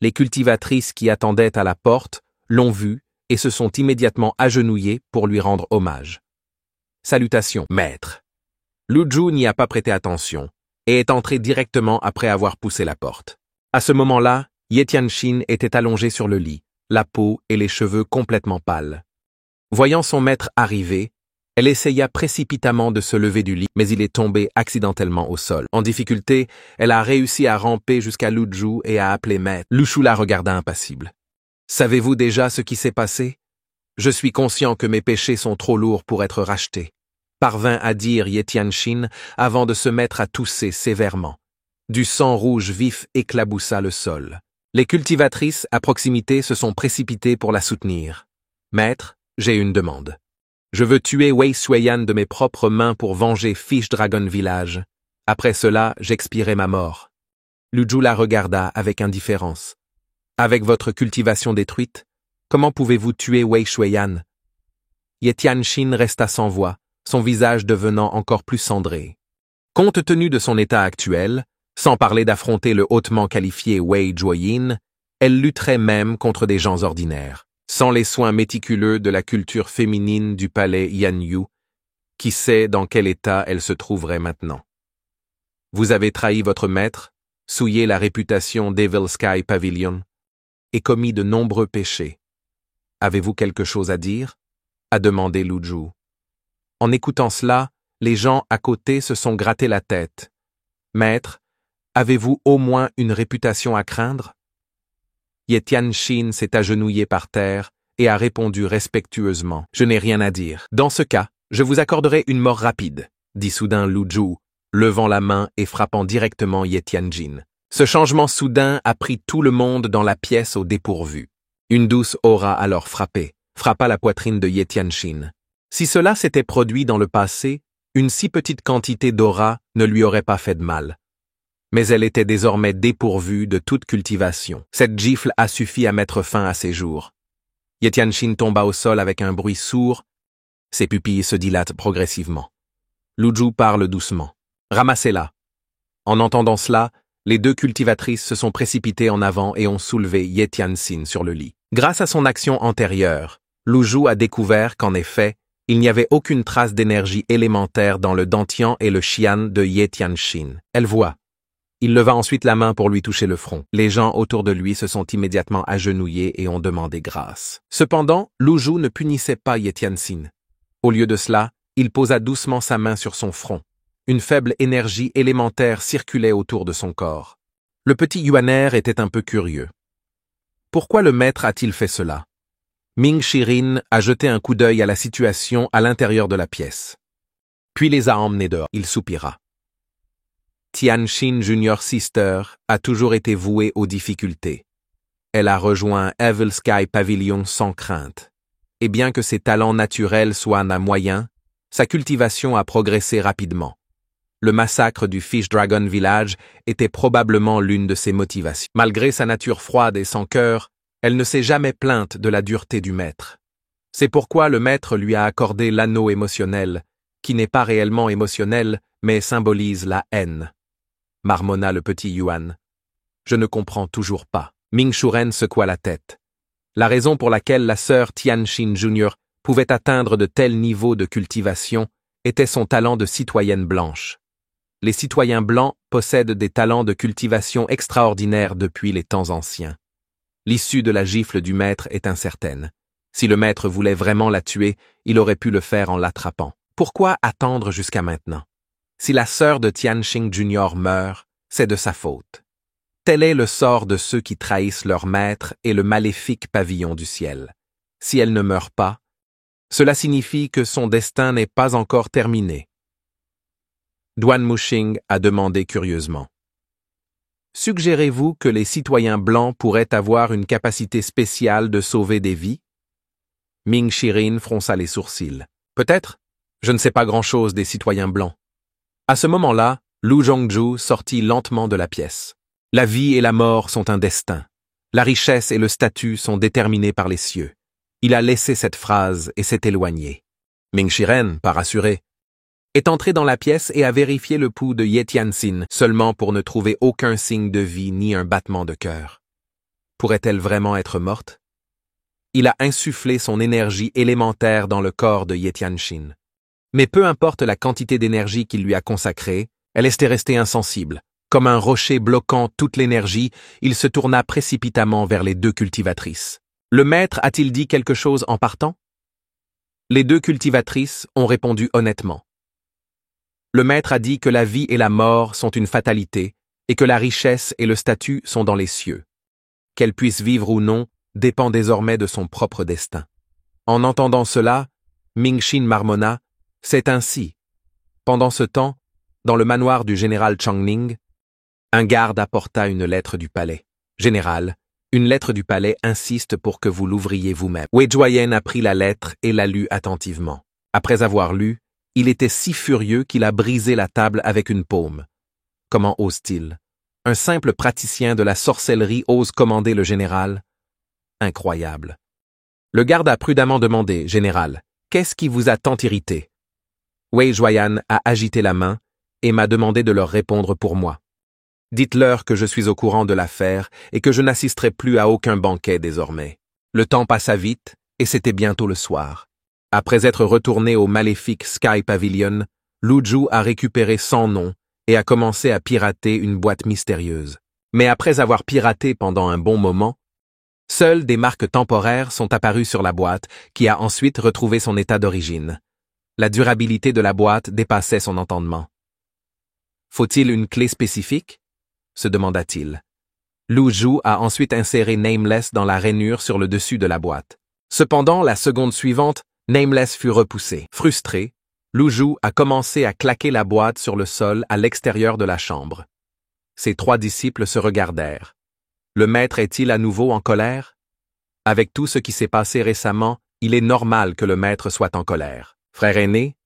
Les cultivatrices qui attendaient à la porte l'ont vu et se sont immédiatement agenouillées pour lui rendre hommage. Salutations, maître. Lu Zhu n'y a pas prêté attention et est entré directement après avoir poussé la porte. À ce moment-là, Ye Tianxin était allongé sur le lit, la peau et les cheveux complètement pâles. Voyant son maître arriver, elle essaya précipitamment de se lever du lit, mais il est tombé accidentellement au sol. En difficulté, elle a réussi à ramper jusqu'à Lu Zhu et à appeler maître. Lu Zhu la regarda impassible. « Savez-vous déjà ce qui s'est passé » Je suis conscient que mes péchés sont trop lourds pour être rachetés, parvint à dire Ye Tianxin avant de se mettre à tousser sévèrement. Du sang rouge vif éclaboussa le sol. Les cultivatrices à proximité se sont précipitées pour la soutenir. Maître, j'ai une demande. Je veux tuer Wei Suiyan de mes propres mains pour venger Fish Dragon Village. Après cela, j'expierai ma mort. Lu Zhu la regarda avec indifférence. Avec votre cultivation détruite, comment pouvez-vous tuer Wei Suiyan? Ye Tianxin resta sans voix, son visage devenant encore plus cendré. Compte tenu de son état actuel, sans parler d'affronter le hautement qualifié Wei Zhuoyin, elle lutterait même contre des gens ordinaires, sans les soins méticuleux de la culture féminine du palais Yanyu. Qui sait dans quel état elle se trouverait maintenant? Vous avez trahi votre maître, souillé la réputation d'Evil Sky Pavilion, et commis de nombreux péchés. Avez-vous quelque chose à dire? A demandé Lu Zhu. En écoutant cela, les gens à côté se sont gratté la tête. Maître, avez-vous au moins une réputation à craindre? Ye Tianxin s'est agenouillé par terre et a répondu respectueusement. Je n'ai rien à dire. Dans ce cas, je vous accorderai une mort rapide, dit soudain Lu Zhu, levant la main et frappant directement Ye Tianxin. Ce changement soudain a pris tout le monde dans la pièce au dépourvu. Une douce aura alors frappa la poitrine de Ye Tianxin. Si cela s'était produit dans le passé, une si petite quantité d'aura ne lui aurait pas fait de mal. Mais elle était désormais dépourvue de toute cultivation. Cette gifle a suffi à mettre fin à ses jours. Ye Tianxin tomba au sol avec un bruit sourd. Ses pupilles se dilatent progressivement. Lu Zhu parle doucement. Ramassez-la. En entendant cela, les deux cultivatrices se sont précipitées en avant et ont soulevé Ye Tianxin sur le lit. Grâce à son action antérieure, Lu Zhu a découvert qu'en effet, il n'y avait aucune trace d'énergie élémentaire dans le dantian et le xian de Ye Tianxin. Elle voit. Il leva ensuite la main pour lui toucher le front. Les gens autour de lui se sont immédiatement agenouillés et ont demandé grâce. Cependant, Lu Zhu ne punissait pas Ye Tianxin. Au lieu de cela, il posa doucement sa main sur son front. Une faible énergie élémentaire circulait autour de son corps. Le petit yuanère était un peu curieux. Pourquoi le maître a-t-il fait cela? Ming Shirin a jeté un coup d'œil à la situation à l'intérieur de la pièce. Puis les a emmenés dehors. Il soupira. Tianxin Junior Sister a toujours été vouée aux difficultés. Elle a rejoint Evil Sky Pavilion sans crainte. Et bien que ses talents naturels soient à moyen, sa cultivation a progressé rapidement. Le massacre du Fish Dragon Village était probablement l'une de ses motivations. Malgré sa nature froide et sans cœur, elle ne s'est jamais plainte de la dureté du maître. C'est pourquoi le maître lui a accordé l'anneau émotionnel, qui n'est pas réellement émotionnel, mais symbolise la haine. Marmonna le petit Yuan. Je ne comprends toujours pas. Ming Shuren secoua la tête. La raison pour laquelle la sœur Tianxin Junior pouvait atteindre de tels niveaux de cultivation était son talent de citoyenne blanche. Les citoyens blancs possèdent des talents de cultivation extraordinaires depuis les temps anciens. L'issue de la gifle du maître est incertaine. Si le maître voulait vraiment la tuer, il aurait pu le faire en l'attrapant. Pourquoi attendre jusqu'à maintenant? Si la sœur de Tianxin Junior meurt, c'est de sa faute. Tel est le sort de ceux qui trahissent leur maître et le maléfique pavillon du ciel. Si elle ne meurt pas, cela signifie que son destin n'est pas encore terminé. Duan Muxing a demandé curieusement. Suggérez-vous que les citoyens blancs pourraient avoir une capacité spéciale de sauver des vies? Ming Shirin fronça les sourcils. Peut-être. Je ne sais pas grand-chose des citoyens blancs. À ce moment-là, Lu Zhongzhu sortit lentement de la pièce. La vie et la mort sont un destin. La richesse et le statut sont déterminés par les cieux. Il a laissé cette phrase et s'est éloigné. Ming Shiren, pas rassuré, est entré dans la pièce et a vérifié le pouls de Ye Tianxin seulement pour ne trouver aucun signe de vie ni un battement de cœur. Pourrait-elle vraiment être morte? Il a insufflé son énergie élémentaire dans le corps de Ye Tianxin. Mais peu importe la quantité d'énergie qu'il lui a consacrée, elle était restée insensible. Comme un rocher bloquant toute l'énergie, il se tourna précipitamment vers les deux cultivatrices. Le maître a-t-il dit quelque chose en partant? Les deux cultivatrices ont répondu honnêtement. Le maître a dit que la vie et la mort sont une fatalité et que la richesse et le statut sont dans les cieux. Qu'elle puisse vivre ou non dépend désormais de son propre destin. En entendant cela, Ming-Shin marmonna, « C'est ainsi. » Pendant ce temps, dans le manoir du général Changning, un garde apporta une lettre du palais. « Général, une lettre du palais insiste pour que vous l'ouvriez vous-même. » Wei Juayan apprit la lettre et la lut attentivement. Après avoir lu, il était si furieux qu'il a brisé la table avec une paume. Comment ose-t-il? Un simple praticien de la sorcellerie ose commander le général? Incroyable. Le garde a prudemment demandé, « Général, qu'est-ce qui vous a tant irrité ?» Wei Juayan a agité la main et m'a demandé de leur répondre pour moi. Dites-leur que je suis au courant de l'affaire et que je n'assisterai plus à aucun banquet désormais. Le temps passa vite et c'était bientôt le soir. Après être retourné au maléfique Sky Pavilion, Lu Zhu a récupéré 100 noms et a commencé à pirater une boîte mystérieuse. Mais après avoir piraté pendant un bon moment, seules des marques temporaires sont apparues sur la boîte, qui a ensuite retrouvé son état d'origine. La durabilité de la boîte dépassait son entendement. Faut-il une clé spécifique? Se demanda-t-il. Lu Zhu a ensuite inséré Nameless dans la rainure sur le dessus de la boîte. Cependant, la seconde suivante, Nameless fut repoussé. Frustré, Lu Zhu a commencé à claquer la boîte sur le sol à l'extérieur de la chambre. Ses 3 disciples se regardèrent. Le maître est-il à nouveau en colère? Avec tout ce qui s'est passé récemment, il est normal que le maître soit en colère. Frère aîné,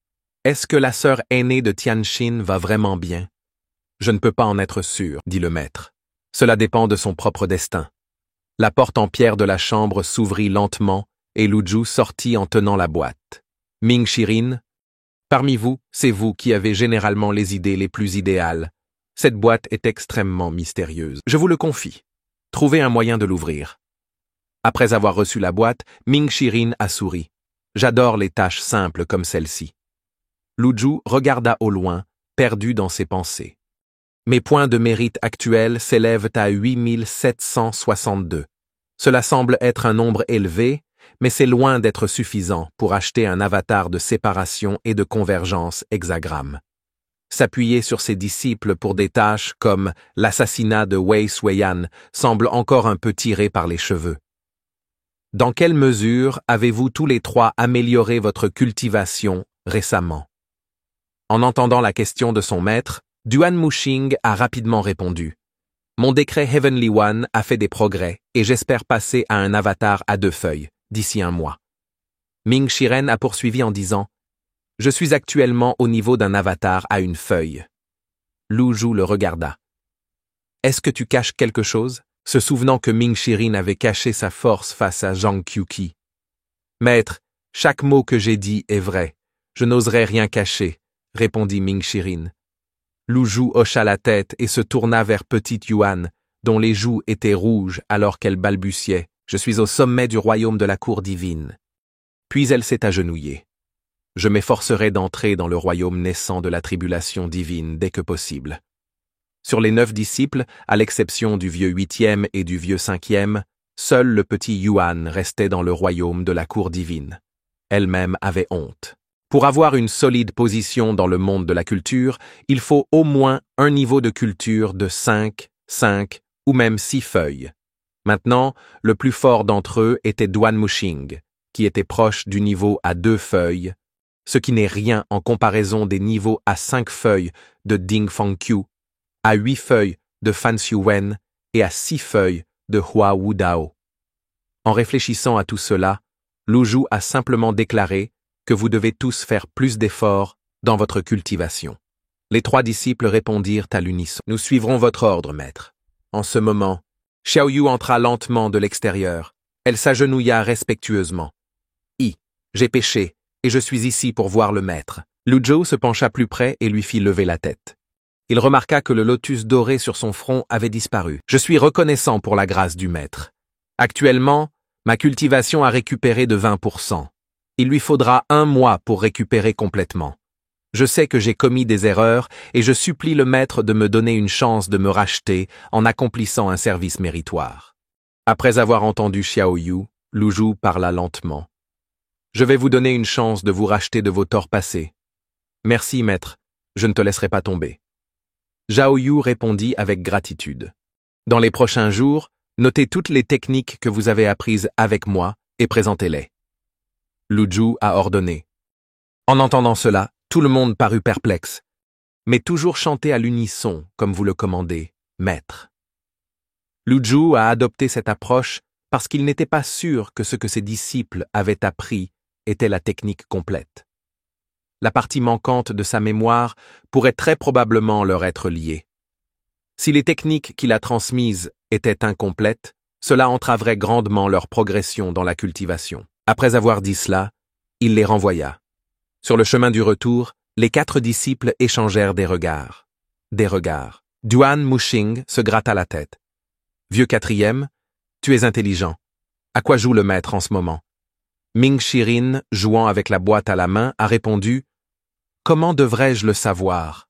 est-ce que la sœur aînée de Tianxin va vraiment bien? Je ne peux pas en être sûr, dit le maître. Cela dépend de son propre destin. La porte en pierre de la chambre s'ouvrit lentement et Lu Zhu sortit en tenant la boîte. Ming-Shirin, parmi vous, c'est vous qui avez généralement les idées les plus idéales. Cette boîte est extrêmement mystérieuse. Je vous le confie. Trouvez un moyen de l'ouvrir. Après avoir reçu la boîte, Ming-Shirin a souri. J'adore les tâches simples comme celle-ci. Lu Zhu regarda au loin, perdu dans ses pensées. Mes points de mérite actuels s'élèvent à 8762. Cela semble être un nombre élevé, mais c'est loin d'être suffisant pour acheter un avatar de séparation et de convergence hexagramme. S'appuyer sur ses disciples pour des tâches comme l'assassinat de Wei Suiyan semble encore un peu tiré par les cheveux. Dans quelle mesure avez-vous tous les 3 amélioré votre cultivation récemment? En entendant la question de son maître, Duan Muxing a rapidement répondu. Mon décret Heavenly One a fait des progrès et j'espère passer à un avatar à 2 feuilles, d'ici un mois. Ming-Shiren a poursuivi en disant « Je suis actuellement au niveau d'un avatar à 1 feuille. » Lu Zhu le regarda. « Est-ce que tu caches quelque chose ?» se souvenant que Ming-Shirin avait caché sa force face à Zhang Qiuqi. « Maître, chaque mot que j'ai dit est vrai. Je n'oserais rien cacher, » répondit Ming-Shirin. Lu Zhu hocha la tête et se tourna vers Petite Yuan, dont les joues étaient rouges alors qu'elle balbutiait. « Je suis au sommet du royaume de la cour divine. » Puis elle s'est agenouillée. « Je m'efforcerai d'entrer dans le royaume naissant de la tribulation divine dès que possible. » Sur les 9 disciples, à l'exception du vieux 8e et du vieux 5e, seul le petit Yuan restait dans le royaume de la cour divine. Elle-même avait honte. Pour avoir une solide position dans le monde de la culture, il faut au moins un niveau de culture de 5 ou même 6 feuilles. Maintenant, le plus fort d'entre eux était Duan Muxing, qui était proche du niveau à 2 feuilles, ce qui n'est rien en comparaison des niveaux à 5 feuilles de Ding Fangqiu, à 8 feuilles de Fan Xiuwen et à 6 feuilles de Hua Wudao. En réfléchissant à tout cela, Lu Zhu a simplement déclaré que vous devez tous faire plus d'efforts dans votre cultivation. Les 3 disciples répondirent à l'unisson. Nous suivrons votre ordre, maître. En ce moment, Xiaoyu entra lentement de l'extérieur. Elle s'agenouilla respectueusement. J'ai péché, et je suis ici pour voir le maître. Lu Zhu se pencha plus près et lui fit lever la tête. Il remarqua que le lotus doré sur son front avait disparu. Je suis reconnaissant pour la grâce du maître. Actuellement, ma cultivation a récupéré de 20%. Il lui faudra 1 mois pour récupérer complètement. Je sais que j'ai commis des erreurs et je supplie le maître de me donner une chance de me racheter en accomplissant un service méritoire. Après avoir entendu Xiaoyu, Lu Zhu parla lentement. Je vais vous donner une chance de vous racheter de vos torts passés. Merci, maître, je ne te laisserai pas tomber. Zhao Yu répondit avec gratitude. Dans les prochains jours, notez toutes les techniques que vous avez apprises avec moi et présentez-les. Lu Zhu a ordonné. En entendant cela, tout le monde parut perplexe. Mais toujours chanter à l'unisson, comme vous le commandez, maître. Lu Zhu a adopté cette approche parce qu'il n'était pas sûr que ce que ses disciples avaient appris était la technique complète. La partie manquante de sa mémoire pourrait très probablement leur être liée. Si les techniques qu'il a transmises étaient incomplètes, cela entraverait grandement leur progression dans la cultivation. Après avoir dit cela, il les renvoya. Sur le chemin du retour, les 4 disciples échangèrent des regards. Duan Muxing se gratta la tête. Vieux 4e, tu es intelligent. À quoi joue le maître en ce moment? Ming Shirin, jouant avec la boîte à la main, a répondu « Comment devrais-je le savoir?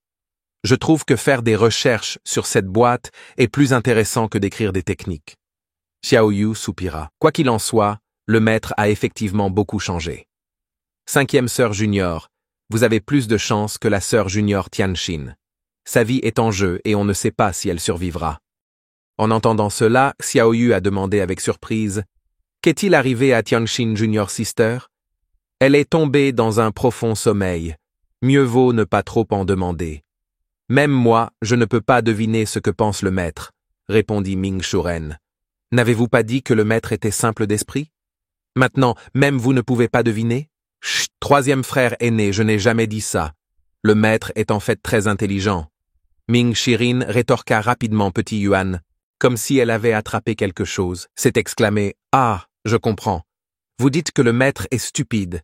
Je trouve que faire des recherches sur cette boîte est plus intéressant que d'écrire des techniques. » Xiao Yu soupira. Quoi qu'il en soit, le maître a effectivement beaucoup changé. 5e sœur junior, vous avez plus de chance que la sœur junior Tianxin. Sa vie est en jeu et on ne sait pas si elle survivra. En entendant cela, Xiao Yu a demandé avec surprise « Qu'est-il arrivé à Tianxin Junior Sister ?» Elle est tombée dans un profond sommeil. Mieux vaut ne pas trop en demander. Même moi, je ne peux pas deviner ce que pense le maître, répondit Ming Shuren. N'avez-vous pas dit que le maître était simple d'esprit? Maintenant, même vous ne pouvez pas deviner? Chut, 3e frère aîné, je n'ai jamais dit ça. Le maître est en fait très intelligent. Ming Shirin rétorqua rapidement Petit Yuan, comme si elle avait attrapé quelque chose, s'est exclamé « Ah, je comprends. Vous dites que le maître est stupide. »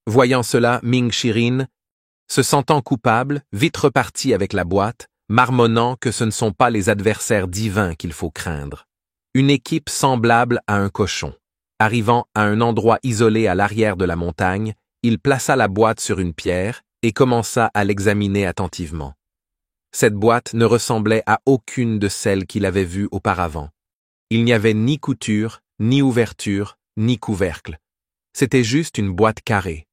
Voyant cela, Ming Shirin, se sentant coupable, vite repartit avec la boîte, marmonnant que ce ne sont pas les adversaires divins qu'il faut craindre. Une équipe semblable à un cochon. Arrivant à un endroit isolé à l'arrière de la montagne, il plaça la boîte sur une pierre et commença à l'examiner attentivement. Cette boîte ne ressemblait à aucune de celles qu'il avait vues auparavant. Il n'y avait ni couture, ni ouverture, ni couvercle. C'était juste une boîte carrée.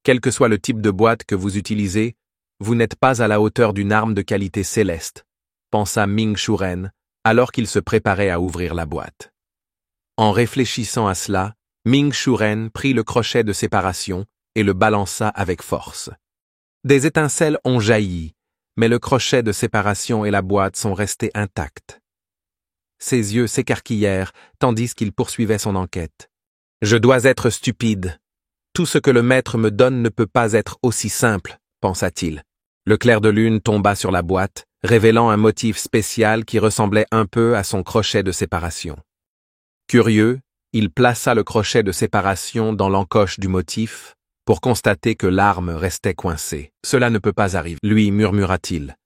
Quel que soit le type de boîte que vous utilisez, vous n'êtes pas à la hauteur d'une arme de qualité céleste, pensa Ming Shuren, alors qu'il se préparait à ouvrir la boîte. En réfléchissant à cela, Ming Shuren prit le crochet de séparation et le balança avec force. Des étincelles ont jailli, mais le crochet de séparation et la boîte sont restés intacts. Ses yeux s'écarquillèrent tandis qu'il poursuivait son enquête. « Je dois être stupide. Tout ce que le maître me donne ne peut pas être aussi simple, pensa-t-il. Le clair de lune tomba sur la boîte, révélant un motif spécial qui ressemblait un peu à son crochet de séparation. Curieux, il plaça le crochet de séparation dans l'encoche du motif pour constater que l'arme restait coincée. « Cela ne peut pas arriver, lui murmura-t-il.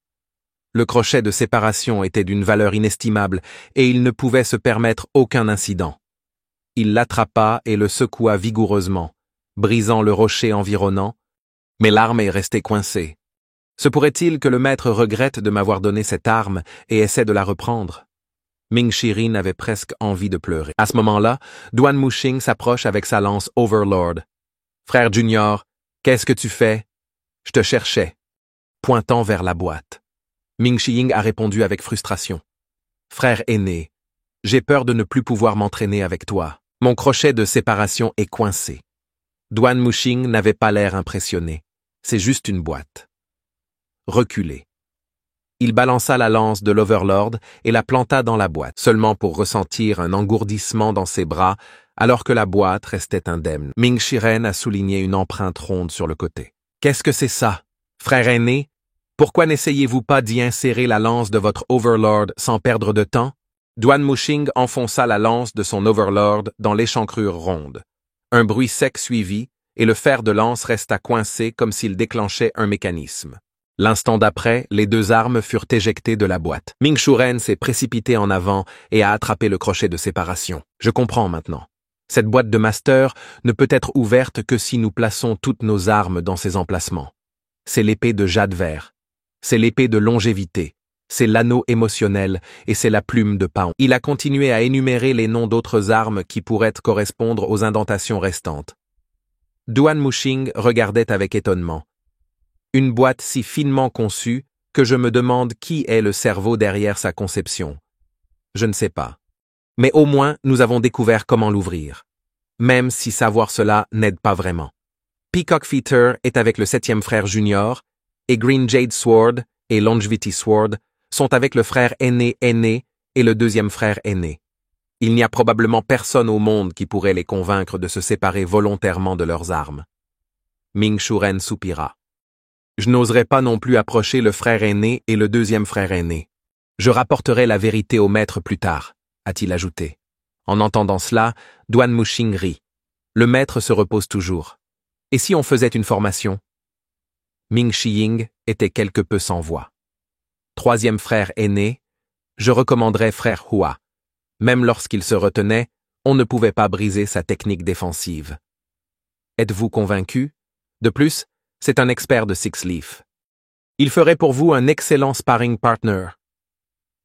Le crochet de séparation était d'une valeur inestimable et il ne pouvait se permettre aucun incident. Il l'attrapa et le secoua vigoureusement, brisant le rocher environnant, mais l'arme est restée coincée. Se pourrait-il que le maître regrette de m'avoir donné cette arme et essaie de la reprendre? Ming Shirin avait presque envie de pleurer. À ce moment-là, Duan Muxing s'approche avec sa lance Overlord. « Frère Junior, qu'est-ce que tu fais? Je te cherchais. » Pointant vers la boîte. Ming Shiying a répondu avec frustration. « Frère aîné, j'ai peur de ne plus pouvoir m'entraîner avec toi. Mon crochet de séparation est coincé. » Duan Muxing n'avait pas l'air impressionné. C'est juste une boîte. Reculé. Il balança la lance de l'Overlord et la planta dans la boîte, seulement pour ressentir un engourdissement dans ses bras, alors que la boîte restait indemne. Ming Shiren a souligné une empreinte ronde sur le côté. « Qu'est-ce que c'est ça? Frère aîné, pourquoi n'essayez-vous pas d'y insérer la lance de votre Overlord sans perdre de temps? » Duan Muxing enfonça la lance de son Overlord dans l'échancrure ronde. Un bruit sec suivit, et le fer de lance resta coincé comme s'il déclenchait un mécanisme. L'instant d'après, les 2 armes furent éjectées de la boîte. Ming Shuren s'est précipité en avant et a attrapé le crochet de séparation. Je comprends maintenant. Cette boîte de master ne peut être ouverte que si nous plaçons toutes nos armes dans ces emplacements. C'est l'épée de jade vert. C'est l'épée de longévité. C'est l'anneau émotionnel et c'est la plume de Paon. Il a continué à énumérer les noms d'autres armes qui pourraient correspondre aux indentations restantes. Duan Muxing regardait avec étonnement. Une boîte si finement conçue que je me demande qui est le cerveau derrière sa conception. Je ne sais pas. Mais au moins, nous avons découvert comment l'ouvrir. même si savoir cela n'aide pas vraiment. Peacock Feather est avec le 7e frère junior, et Green Jade Sword et Longevity Sword sont avec le frère aîné et le 2e frère aîné. Il n'y a probablement personne au monde qui pourrait les convaincre de se séparer volontairement de leurs armes. Ming Shuren soupira. Je n'oserais pas non plus approcher le frère aîné et le 2e frère aîné. Je rapporterai la vérité au maître plus tard, a-t-il ajouté. En entendant cela, Duan Muxing rit. Le maître se repose toujours. Et si on faisait une formation? Ming Shiying était quelque peu sans voix. 3e frère aîné, je recommanderais frère Hua. Même lorsqu'il se retenait, on ne pouvait pas briser sa technique défensive. Êtes-vous convaincu? De plus, c'est un expert de Six Leaf. Il ferait pour vous un excellent sparring partner.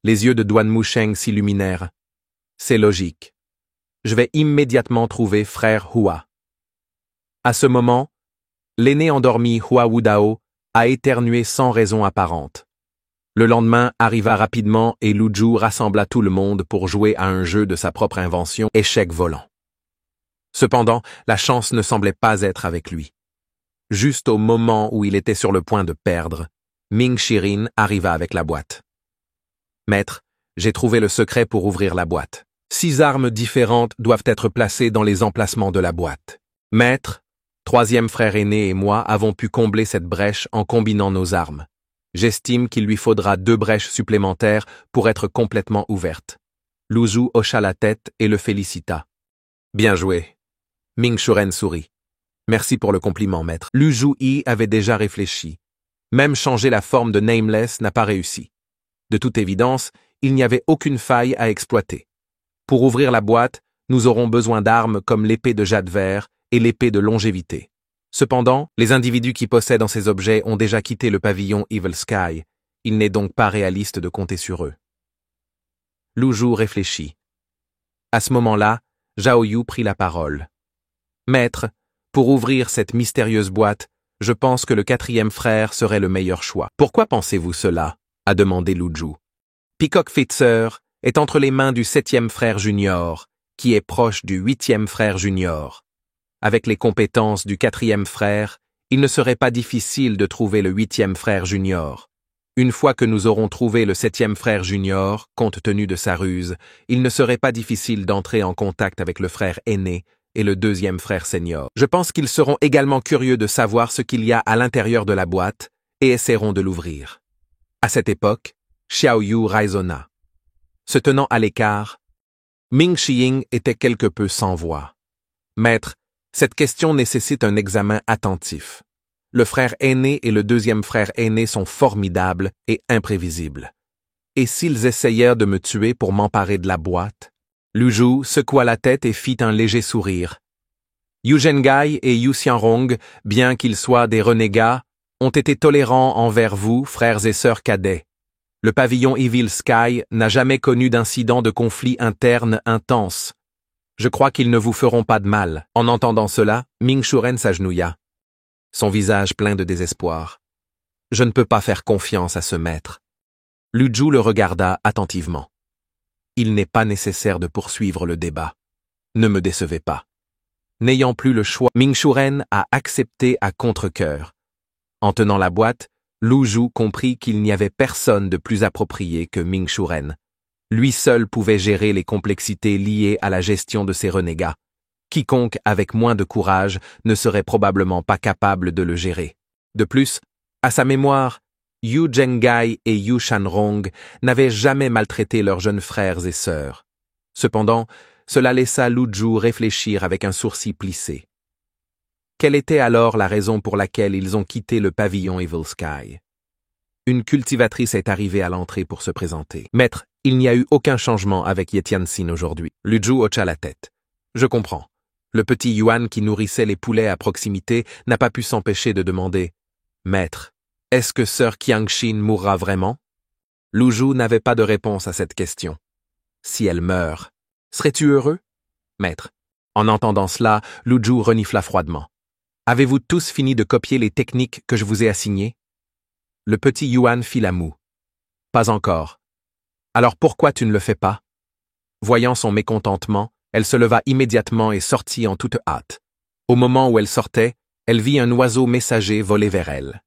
Les yeux de Duan Musheng s'illuminèrent. C'est logique. Je vais immédiatement trouver frère Hua. À ce moment, l'aîné endormi Hua Wudao a éternué sans raison apparente. Le lendemain arriva rapidement et Lu Zhu rassembla tout le monde pour jouer à un jeu de sa propre invention, échec volant. Cependant, la chance ne semblait pas être avec lui. Juste au moment où il était sur le point de perdre, Ming Shirin arriva avec la boîte. « Maître, j'ai trouvé le secret pour ouvrir la boîte. 6 armes différentes doivent être placées dans les emplacements de la boîte. Maître, 3e frère aîné et moi avons pu combler cette brèche en combinant nos armes. J'estime qu'il lui faudra 2 brèches supplémentaires pour être complètement ouverte. » Lu Zhu hocha la tête et le félicita. « Bien joué. » Ming Shuren sourit. « Merci pour le compliment, maître. » Lu Zhu avait déjà réfléchi. Même changer la forme de Nameless n'a pas réussi. De toute évidence, il n'y avait aucune faille à exploiter. Pour ouvrir la boîte, nous aurons besoin d'armes comme l'épée de jade vert et l'épée de longévité. Cependant, les individus qui possèdent ces objets ont déjà quitté le pavillon Evil Sky. Il n'est donc pas réaliste de compter sur eux. Lu Zhu réfléchit. À ce moment-là, Zhao Yu prit la parole. « Maître, pour ouvrir cette mystérieuse boîte, je pense que le 4e frère serait le meilleur choix. »« Pourquoi pensez-vous cela ?» a demandé Lu Zhu. « Peacock Feather est entre les mains du 7e frère junior, qui est proche du 8e frère junior. Avec les compétences du 4e frère, il ne serait pas difficile de trouver le 8e frère junior. Une fois que nous aurons trouvé le 7e frère junior, compte tenu de sa ruse, il ne serait pas difficile d'entrer en contact avec le frère aîné et le 2e frère senior. Je pense qu'ils seront également curieux de savoir ce qu'il y a à l'intérieur de la boîte et essaieront de l'ouvrir. » À cette époque, Xiao Yu raisonna. Se tenant à l'écart, Ming Shiying était quelque peu sans voix. « Maître, cette question nécessite un examen attentif. Le frère aîné et le 2e frère aîné sont formidables et imprévisibles. Et s'ils essayèrent de me tuer pour m'emparer de la boîte? » Lu Zhu secoua la tête et fit un léger sourire. Yu Zhengai et Yu Xianrong, bien qu'ils soient des renégats, ont été tolérants envers vous, frères et sœurs cadets. Le pavillon Evil Sky n'a jamais connu d'incident de conflit interne intense. Je crois qu'ils ne vous feront pas de mal. En entendant cela, Ming Shuren s'agenouilla. Son visage plein de désespoir. Je ne peux pas faire confiance à ce maître. Lu Zhu le regarda attentivement. Il n'est pas nécessaire de poursuivre le débat. Ne me décevez pas. N'ayant plus le choix, Ming Shuren a accepté à contre-cœur. En tenant la boîte, Lu Zhu comprit qu'il n'y avait personne de plus approprié que Ming Shuren. Lui seul pouvait gérer les complexités liées à la gestion de ces renégats. Quiconque avec moins de courage ne serait probablement pas capable de le gérer. De plus, à sa mémoire, Yu Zhengai et Yu Shanrong n'avaient jamais maltraité leurs jeunes frères et sœurs. Cependant, cela laissa Lu Zhu réfléchir avec un sourcil plissé. Quelle était alors la raison pour laquelle ils ont quitté le pavillon Evil Sky? Une cultivatrice est arrivée à l'entrée pour se présenter. « Maître, il n'y a eu aucun changement avec Ye Tianxin aujourd'hui. » Lu Zhu hocha la tête. « Je comprends. Le petit Yuan qui nourrissait les poulets à proximité n'a pas pu s'empêcher de demander « Maître, est-ce que sœur Qiangxin mourra vraiment ?» Lu Zhu n'avait pas de réponse à cette question. « Si elle meurt, serais-tu heureux ?» Maître. En entendant cela, Lu Zhu renifla froidement. « Avez-vous tous fini de copier les techniques que je vous ai assignées ?» Le petit Yuan fit la moue. « Pas encore. Alors pourquoi tu ne le fais pas ?» Voyant son mécontentement, Elle se leva immédiatement et sortit en toute hâte. Au moment où elle sortait, elle vit un oiseau messager voler vers elle.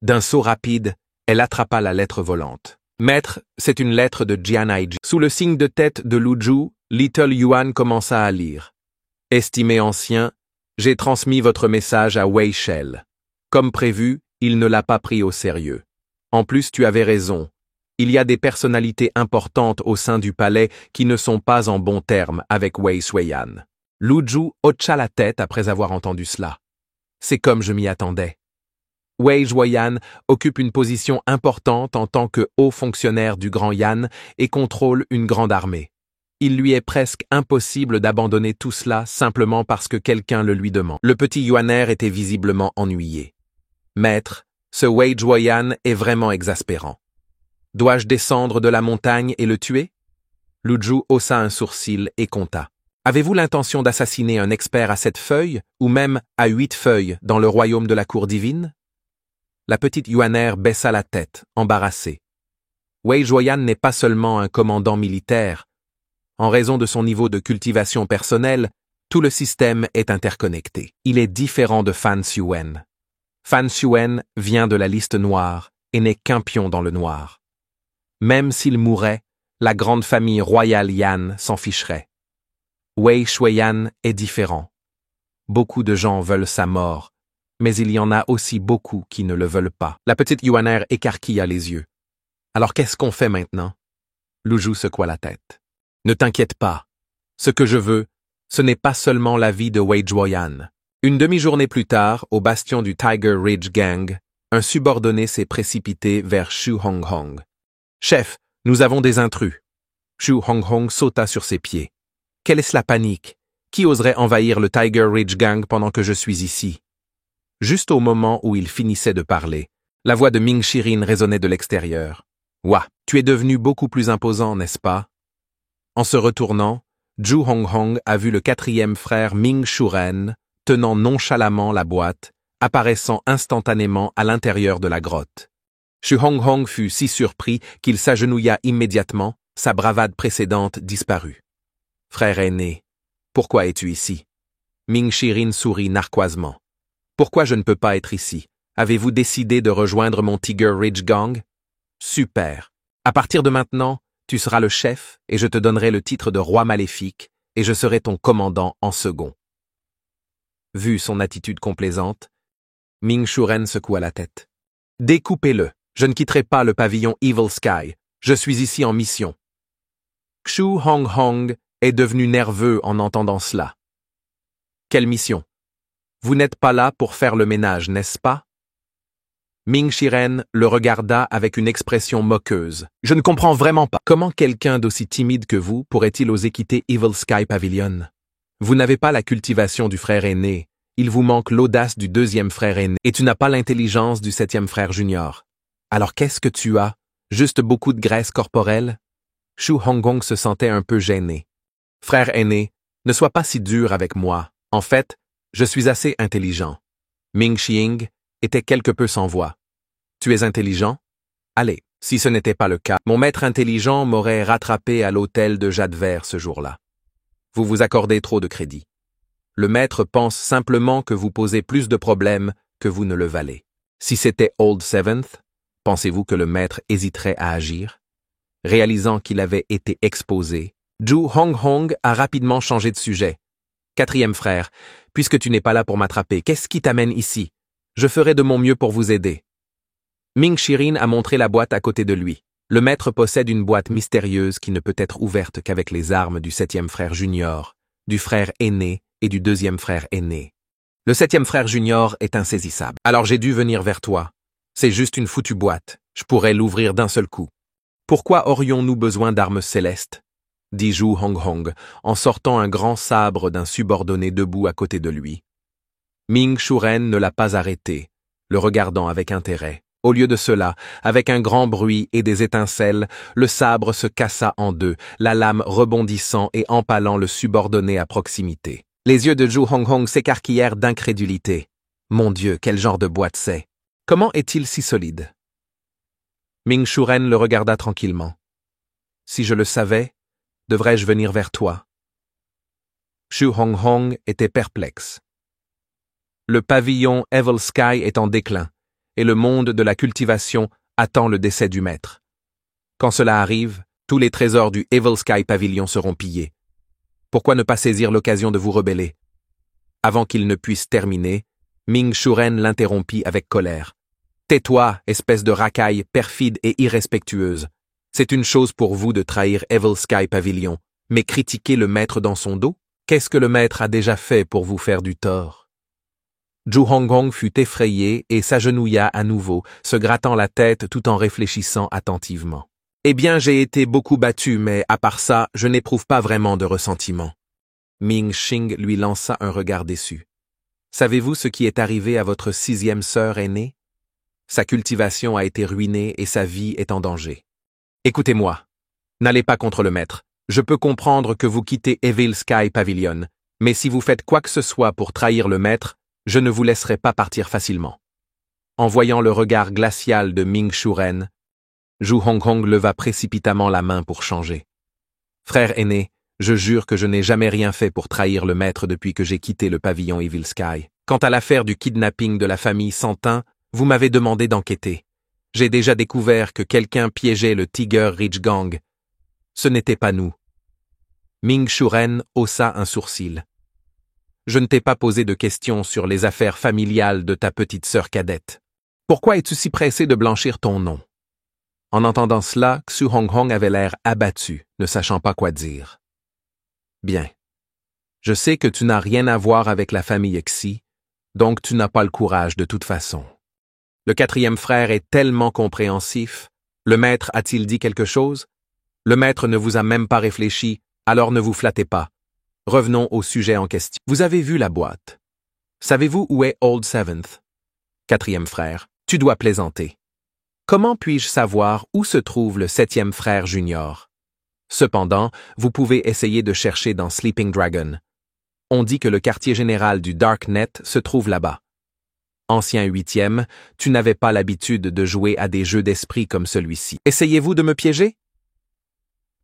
D'un saut rapide, elle attrapa la lettre volante. « Maître, c'est une lettre de Jianaiji. » Sous le signe de tête de Luju, Little Yuan commença à lire. « Estimé ancien, j'ai transmis votre message à Wei Shell. Comme prévu, il ne l'a pas pris au sérieux. En plus, tu avais raison. Il y a des personnalités importantes au sein du palais qui ne sont pas en bons termes avec Wei Shuiyan. » Luju hocha la tête après avoir entendu cela. « C'est comme je m'y attendais. » Wei Shuiyan occupe une position importante en tant que haut fonctionnaire du Grand Yan et contrôle une grande armée. Il lui est presque impossible d'abandonner tout cela simplement parce que quelqu'un le lui demande. Le petit Yuaner était visiblement ennuyé. « Maître, ce Wei Shuiyan est vraiment exaspérant. Dois-je descendre de la montagne et le tuer ?» Luju haussa un sourcil et compta. « Avez-vous l'intention d'assassiner un expert à 7 feuilles, ou même à 8 feuilles dans le royaume de la cour divine ?» La petite Yuaner baissa la tête, embarrassée. Wei Shuiyan n'est pas seulement un commandant militaire. En raison de son niveau de cultivation personnelle, tout le système est interconnecté. Il est différent de Fan Xuen. Fan Xuen vient de la liste noire et n'est qu'un pion dans le noir. Même s'il mourait, la grande famille royale Yan s'en ficherait. Wei Shuiyan est différent. Beaucoup de gens veulent sa mort, mais il y en a aussi beaucoup qui ne le veulent pas. La petite Yuaner écarquilla les yeux. Alors qu'est-ce qu'on fait maintenant? Luju secoua la tête. Ne t'inquiète pas. Ce que je veux, ce n'est pas seulement la vie de Wei Shuiyan. Une demi-journée plus tard, au bastion du Tiger Ridge Gang, un subordonné s'est précipité vers Xu Honghong. Chef, nous avons des intrus. Xu Honghong sauta sur ses pieds. Quelle est la panique? Qui oserait envahir le Tiger Ridge Gang pendant que je suis ici? Juste au moment où il finissait de parler, la voix de Ming Shirin résonnait de l'extérieur. « Ouah, tu es devenu beaucoup plus imposant, n'est-ce pas ?» En se retournant, Zhu Honghong a vu le 4e frère Ming Shuren tenant nonchalamment la boîte, apparaissant instantanément à l'intérieur de la grotte. Xu Honghong fut si surpris qu'il s'agenouilla immédiatement, sa bravade précédente disparut. « Frère aîné, pourquoi es-tu ici ?» Ming Shirin sourit narquoisement. « Pourquoi je ne peux pas être ici? Avez-vous décidé de rejoindre mon Tiger Ridge Gang? Super. À partir de maintenant, tu seras le chef et je te donnerai le titre de roi maléfique et je serai ton commandant en second. » Vu son attitude complaisante, Ming Shuren secoua la tête. « Découpez-le. Je ne quitterai pas le pavillon Evil Sky. Je suis ici en mission. » Xu Honghong est devenu nerveux en entendant cela. « Quelle mission? Vous n'êtes pas là pour faire le ménage, n'est-ce pas? » Ming Shiren le regarda avec une expression moqueuse. « Je ne comprends vraiment pas. Comment quelqu'un d'aussi timide que vous pourrait-il oser quitter Evil Sky Pavilion? Vous n'avez pas la cultivation du frère aîné, il vous manque l'audace du 2e frère aîné, et tu n'as pas l'intelligence du 7e frère junior. Alors qu'est-ce que tu as? Juste beaucoup de graisse corporelle? » Xu Honghong se sentait un peu gêné. « Frère aîné, ne sois pas si dur avec moi. En fait, je suis assez intelligent. » Ming Xiying était quelque peu sans voix. « Tu es intelligent? Allez, si ce n'était pas le cas, mon maître intelligent m'aurait rattrapé à l'hôtel de Jade Vert ce jour-là. Vous vous accordez trop de crédit. Le maître pense simplement que vous posez plus de problèmes que vous ne le valez. Si c'était Old Seventh, pensez-vous que le maître hésiterait à agir? » Réalisant qu'il avait été exposé, Zhu Honghong a rapidement changé de sujet. « 4e frère, puisque tu n'es pas là pour m'attraper, qu'est-ce qui t'amène ici? Je ferai de mon mieux pour vous aider. » Ming Shirin a montré la boîte à côté de lui. Le maître possède une boîte mystérieuse qui ne peut être ouverte qu'avec les armes du 7e frère junior, du frère aîné et du 2e frère aîné. Le 7e frère junior est insaisissable. Alors j'ai dû venir vers toi. C'est juste une foutue boîte. Je pourrais l'ouvrir d'un seul coup. Pourquoi aurions-nous besoin d'armes célestes? Dit Zhu Honghong, en sortant un grand sabre d'un subordonné debout à côté de lui. Ming Shuren ne l'a pas arrêté, le regardant avec intérêt. Au lieu de cela, avec un grand bruit et des étincelles, le sabre se cassa en deux, la lame rebondissant et empalant le subordonné à proximité. Les yeux de Zhu Honghong s'écarquillèrent d'incrédulité. Mon Dieu, quel genre de boîte c'est? Comment est-il si solide? Ming Shuren le regarda tranquillement. Si je le savais, devrais-je venir vers toi? Xu Honghong était perplexe. Le pavillon Evil Sky est en déclin, et le monde de la cultivation attend le décès du maître. Quand cela arrive, tous les trésors du Evil Sky Pavilion seront pillés. Pourquoi ne pas saisir l'occasion de vous rebeller? Avant qu'il ne puisse terminer, Ming Shuren l'interrompit avec colère. Tais-toi, espèce de racaille perfide et irrespectueuse. C'est une chose pour vous de trahir Evil Sky Pavilion, mais critiquer le maître dans son dos? Qu'est-ce que le maître a déjà fait pour vous faire du tort? Zhu Honghong fut effrayé et s'agenouilla à nouveau, se grattant la tête tout en réfléchissant attentivement. Eh bien, j'ai été beaucoup battu, mais à part ça, je n'éprouve pas vraiment de ressentiment. Ming Xing lui lança un regard déçu. Savez-vous ce qui est arrivé à votre 6e sœur aînée? Sa cultivation a été ruinée et sa vie est en danger. Écoutez-moi. N'allez pas contre le maître. Je peux comprendre que vous quittez Evil Sky Pavilion, mais si vous faites quoi que ce soit pour trahir le maître, je ne vous laisserai pas partir facilement. En voyant le regard glacial de Ming Shuren, Zhu Honghong leva précipitamment la main pour changer. Frère aîné, je jure que je n'ai jamais rien fait pour trahir le maître depuis que j'ai quitté le pavillon Evil Sky. Quant à l'affaire du kidnapping de la famille Santin, vous m'avez demandé d'enquêter. J'ai déjà découvert que quelqu'un piégeait le Tiger Ridge Gang. Ce n'était pas nous. Ming Shuren haussa un sourcil. Je ne t'ai pas posé de questions sur les affaires familiales de ta petite sœur cadette. Pourquoi es-tu si pressé de blanchir ton nom? En entendant cela, Xu Honghong avait l'air abattu, ne sachant pas quoi dire. Bien. Je sais que tu n'as rien à voir avec la famille Xi, donc tu n'as pas le courage de toute façon. Le 4e frère est tellement compréhensif. Le maître a-t-il dit quelque chose? Le maître ne vous a même pas réfléchi, alors ne vous flattez pas. Revenons au sujet en question. Vous avez vu la boîte. Savez-vous où est Old Seventh? 4e frère, tu dois plaisanter. Comment puis-je savoir où se trouve le 7e frère junior? Cependant, vous pouvez essayer de chercher dans Sleeping Dragon. On dit que le quartier général du Darknet se trouve là-bas. Ancien 8e, tu n'avais pas l'habitude de jouer à des jeux d'esprit comme celui-ci. Essayez-vous de me piéger?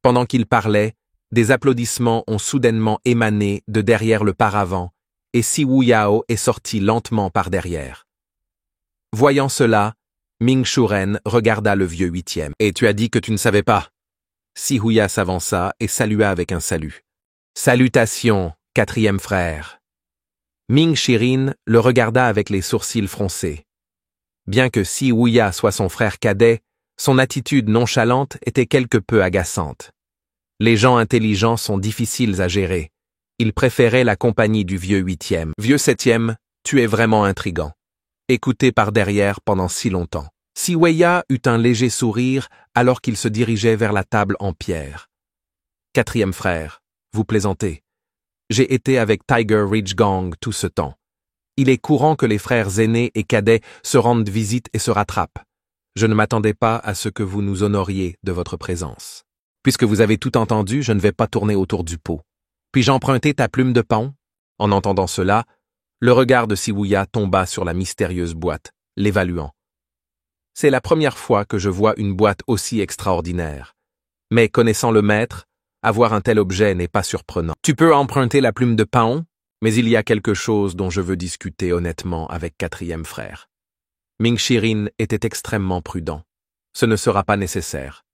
Pendant qu'il parlait, des applaudissements ont soudainement émané de derrière le paravent, et Si Wu Yao est sorti lentement par derrière. Voyant cela, Ming Shuren regarda le vieux 8e. « Et tu as dit que tu ne savais pas ?» Si Huya s'avança et salua avec un salut. « Salutations, 4e frère. » Ming Shirin le regarda avec les sourcils froncés. Bien que Si Huya soit son frère cadet, son attitude nonchalante était quelque peu agaçante. Les gens intelligents sont difficiles à gérer. Il préférait la compagnie du vieux 8e. « Vieux 7e, tu es vraiment intrigant. Écouté par derrière pendant si longtemps. » Si Weya eut un léger sourire alors qu'il se dirigeait vers la table en pierre. « 4e frère, vous plaisantez. J'ai été avec Tiger Ridge Gang tout ce temps. Il est courant que les frères aînés et cadets se rendent visite et se rattrapent. Je ne m'attendais pas à ce que vous nous honoriez de votre présence. Puisque vous avez tout entendu, je ne vais pas tourner autour du pot. Puis-je emprunter ta plume de paon? » En entendant cela, le regard de Siwuya tomba sur la mystérieuse boîte, l'évaluant. C'est la première fois que je vois une boîte aussi extraordinaire. Mais connaissant le maître, avoir un tel objet n'est pas surprenant. Tu peux emprunter la plume de paon, mais il y a quelque chose dont je veux discuter honnêtement avec 4e frère. Ming Shirin était extrêmement prudent. Ce ne sera pas nécessaire.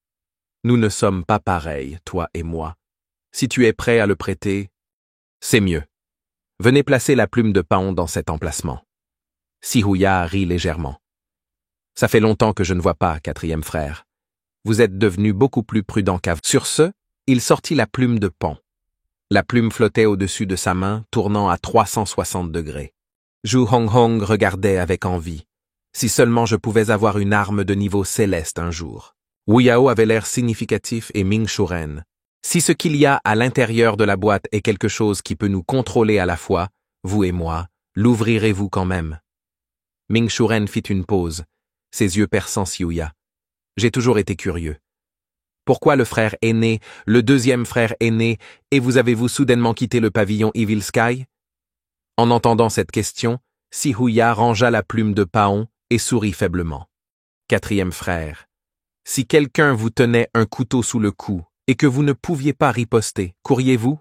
Nous ne sommes pas pareils, toi et moi. Si tu es prêt à le prêter, c'est mieux. Venez placer la plume de paon dans cet emplacement. Si Huya rit légèrement. Ça fait longtemps que je ne vois pas, 4e frère. Vous êtes devenu beaucoup plus prudent qu'avant. Sur ce, il sortit la plume de paon. La plume flottait au-dessus de sa main, tournant à 360 degrés. Zhu Honghong regardait avec envie. Si seulement je pouvais avoir une arme de niveau céleste un jour. Wu Yao avait l'air significatif et Ming Shuren. Si ce qu'il y a à l'intérieur de la boîte est quelque chose qui peut nous contrôler à la fois, vous et moi, l'ouvrirez-vous quand même? Ming Shuren fit une pause. Ses yeux perçant Siwuya. J'ai toujours été curieux. Pourquoi le frère aîné, le 2e frère aîné, et vous avez-vous soudainement quitté le pavillon Evil Sky? En entendant cette question, Siwuya rangea la plume de paon et sourit faiblement. 4e frère, si quelqu'un vous tenait un couteau sous le cou et que vous ne pouviez pas riposter, courriez-vous?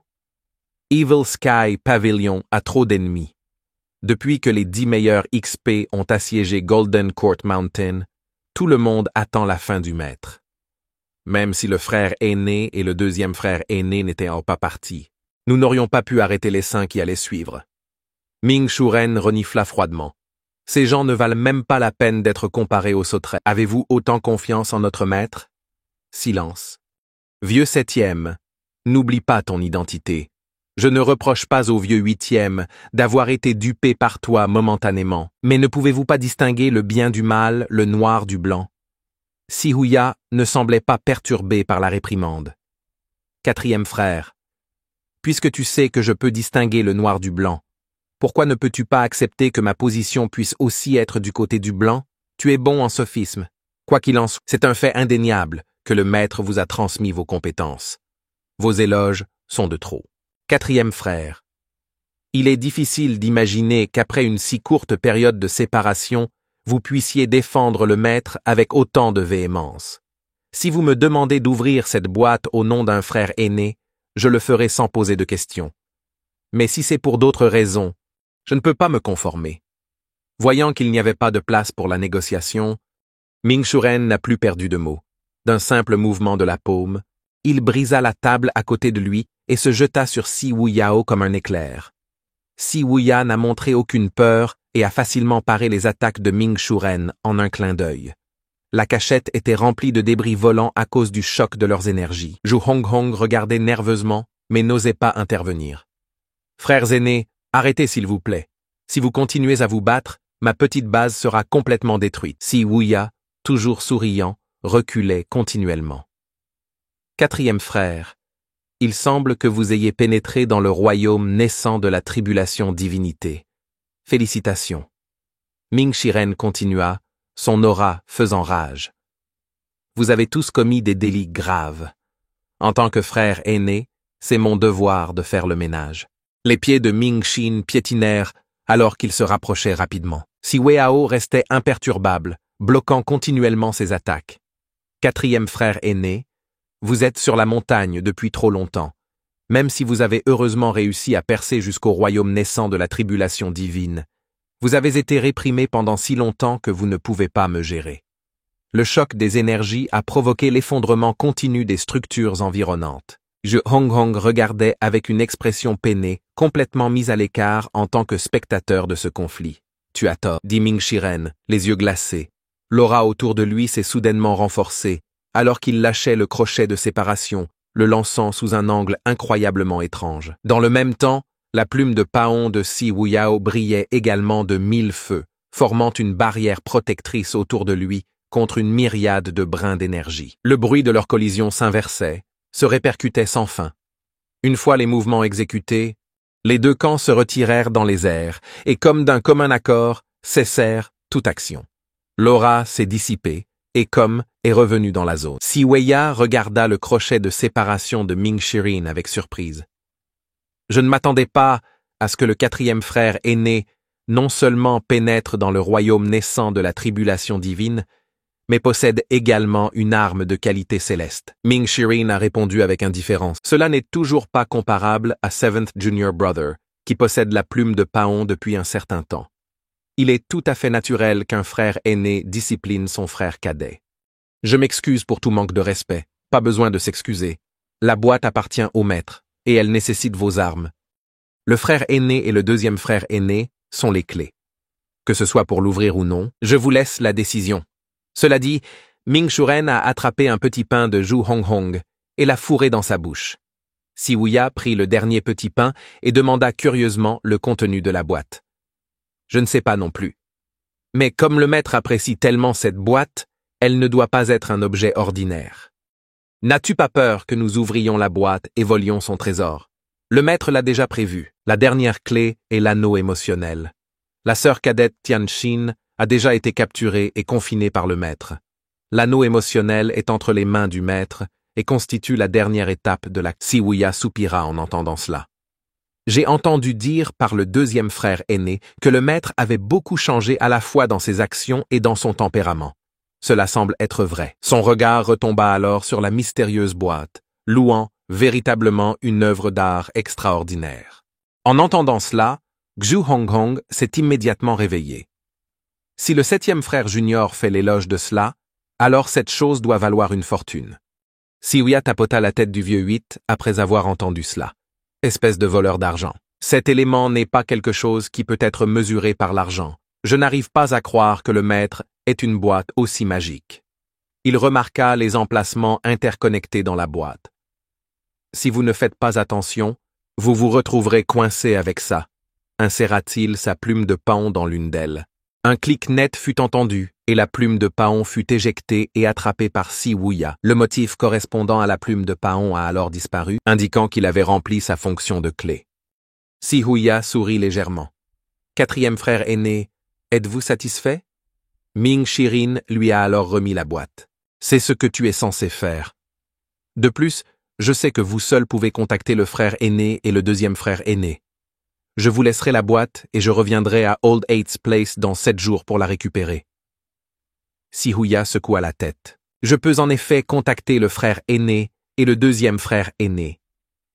Evil Sky Pavilion a trop d'ennemis. Depuis que les 10 meilleurs XP ont assiégé Golden Court Mountain, tout le monde attend la fin du maître. Même si le frère aîné et le deuxième frère aîné n'étaient pas partis, nous n'aurions pas pu arrêter les 5 qui allaient suivre. Ming Shuren renifla froidement. Ces gens ne valent même pas la peine d'être comparés aux sauterelles. Avez-vous autant confiance en notre maître? Silence. Vieux 7e, n'oublie pas ton identité. Je ne reproche pas au vieux 8e d'avoir été dupé par toi momentanément, mais ne pouvez-vous pas distinguer le bien du mal, le noir du blanc? Si Huya ne semblait pas perturbé par la réprimande. 4e frère, puisque tu sais que je peux distinguer le noir du blanc, pourquoi ne peux-tu pas accepter que ma position puisse aussi être du côté du blanc? Tu es bon en sophisme. Quoi qu'il en soit, c'est un fait indéniable que le maître vous a transmis vos compétences. Vos éloges sont de trop. 4e frère, il est difficile d'imaginer qu'après une si courte période de séparation, vous puissiez défendre le maître avec autant de véhémence. Si vous me demandez d'ouvrir cette boîte au nom d'un frère aîné, je le ferai sans poser de questions. Mais si c'est pour d'autres raisons, je ne peux pas me conformer. Voyant qu'il n'y avait pas de place pour la négociation, Ming Shuren n'a plus perdu de mots. D'un simple mouvement de la paume, il brisa la table à côté de lui et se jeta sur Si Wuyao comme un éclair. Si Wuya n'a montré aucune peur et a facilement paré les attaques de Ming Shuren en un clin d'œil. La cachette était remplie de débris volants à cause du choc de leurs énergies. Zhu Honghong regardait nerveusement, mais n'osait pas intervenir. « Frères aînés, arrêtez s'il vous plaît. Si vous continuez à vous battre, ma petite base sera complètement détruite. » Si Wuya, toujours souriant, reculait continuellement. 4e frère, il semble que vous ayez pénétré dans le royaume naissant de la tribulation divinité. Félicitations. Ming Shuren continua, son aura faisant rage. Vous avez tous commis des délits graves. En tant que frère aîné, c'est mon devoir de faire le ménage. Les pieds de Ming Xin piétinèrent alors qu'il se rapprochait rapidement. Si Weao restait imperturbable, bloquant continuellement ses attaques. 4e frère aîné, vous êtes sur la montagne depuis trop longtemps. Même si vous avez heureusement réussi à percer jusqu'au royaume naissant de la tribulation divine, vous avez été réprimé pendant si longtemps que vous ne pouvez pas me gérer. Le choc des énergies a provoqué l'effondrement continu des structures environnantes. Zhu Honghong regardait avec une expression peinée, complètement mise à l'écart en tant que spectateur de ce conflit. « Tu as tort », dit Ming Shuren, les yeux glacés. L'aura autour de lui s'est soudainement renforcée, alors qu'il lâchait le crochet de séparation, le lançant sous un angle incroyablement étrange. Dans le même temps, la plume de Paon de Si Wuyao brillait également de 1000 feux, formant une barrière protectrice autour de lui contre une myriade de brins d'énergie. Le bruit de leur collision s'inversait, se répercutait sans fin. Une fois les mouvements exécutés, les deux camps se retirèrent dans les airs et, comme d'un commun accord, cessèrent toute action. L'aura s'est dissipée et comme est revenu dans la zone. Si Weya regarda le crochet de séparation de Ming Shuren avec surprise. Je ne m'attendais pas à ce que le 4e frère aîné non seulement pénètre dans le royaume naissant de la tribulation divine, mais possède également une arme de qualité céleste. Ming Shuren a répondu avec indifférence. Cela n'est toujours pas comparable à Seventh Junior Brother, qui possède la plume de Paon depuis un certain temps. Il est tout à fait naturel qu'un frère aîné discipline son frère cadet. Je m'excuse pour tout manque de respect, pas besoin de s'excuser. La boîte appartient au maître, et elle nécessite vos armes. Le frère aîné et le deuxième frère aîné sont les clés. Que ce soit pour l'ouvrir ou non, je vous laisse la décision. Cela dit, Ming Shuren a attrapé un petit pain de Zhu Honghong et l'a fourré dans sa bouche. Si Wuya prit le dernier petit pain et demanda curieusement le contenu de la boîte. Je ne sais pas non plus. Mais comme le maître apprécie tellement cette boîte, elle ne doit pas être un objet ordinaire. N'as-tu pas peur que nous ouvrions la boîte et volions son trésor? Le maître l'a déjà prévu. La dernière clé est l'anneau émotionnel. La sœur cadette Tianxin a déjà été capturée et confinée par le maître. L'anneau émotionnel est entre les mains du maître et constitue la dernière étape de la... Si Wuya soupira en entendant cela. J'ai entendu dire par le deuxième frère aîné que le maître avait beaucoup changé à la fois dans ses actions et dans son tempérament. Cela semble être vrai. Son regard retomba alors sur la mystérieuse boîte, louant véritablement une œuvre d'art extraordinaire. En entendant cela, Zhu Honghong s'est immédiatement réveillé. Si le 7e frère junior fait l'éloge de cela, alors cette chose doit valoir une fortune. Xiuya tapota la tête du vieux 8 après avoir entendu cela. Espèce de voleur d'argent. Cet élément n'est pas quelque chose qui peut être mesuré par l'argent. Je n'arrive pas à croire que le maître ait une boîte aussi magique. Il remarqua les emplacements interconnectés dans la boîte. Si vous ne faites pas attention, vous vous retrouverez coincé avec ça. Inséra-t-il sa plume de paon dans l'une d'elles. Un clic net fut entendu, et la plume de paon fut éjectée et attrapée par Xiuya. Le motif correspondant à la plume de paon a alors disparu, indiquant qu'il avait rempli sa fonction de clé. Xiuya sourit légèrement. 4e frère aîné, êtes-vous satisfait? Ming Shirin lui a alors remis la boîte. C'est ce que tu es censé faire. De plus, je sais que vous seul pouvez contacter le frère aîné et le 2e frère aîné. Je vous laisserai la boîte et je reviendrai à Old Eight's Place dans 7 jours pour la récupérer. Xiuya secoua la tête. Je peux en effet contacter le frère aîné et le 2e frère aîné.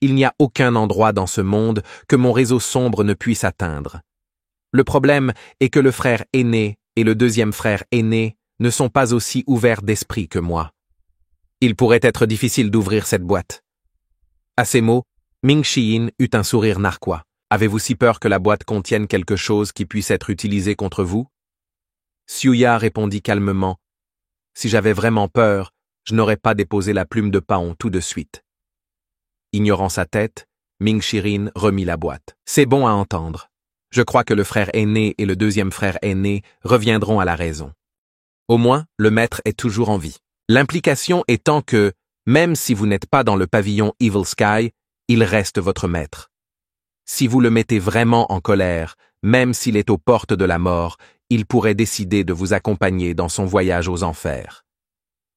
Il n'y a aucun endroit dans ce monde que mon réseau sombre ne puisse atteindre. Le problème est que le frère aîné et le 2e frère aîné ne sont pas aussi ouverts d'esprit que moi. Il pourrait être difficile d'ouvrir cette boîte. À ces mots, Ming Shiyin eut un sourire narquois. Avez-vous si peur que la boîte contienne quelque chose qui puisse être utilisé contre vous? Xiuya répondit calmement. Si j'avais vraiment peur, je n'aurais pas déposé la plume de paon tout de suite. Ignorant sa tête, Ming Shirin remit la boîte. C'est bon à entendre. Je crois que le frère aîné et le 2e frère aîné reviendront à la raison. Au moins, le maître est toujours en vie. L'implication étant que, même si vous n'êtes pas dans le pavillon Evil Sky, il reste votre maître. Si vous le mettez vraiment en colère, même s'il est aux portes de la mort, il pourrait décider de vous accompagner dans son voyage aux enfers.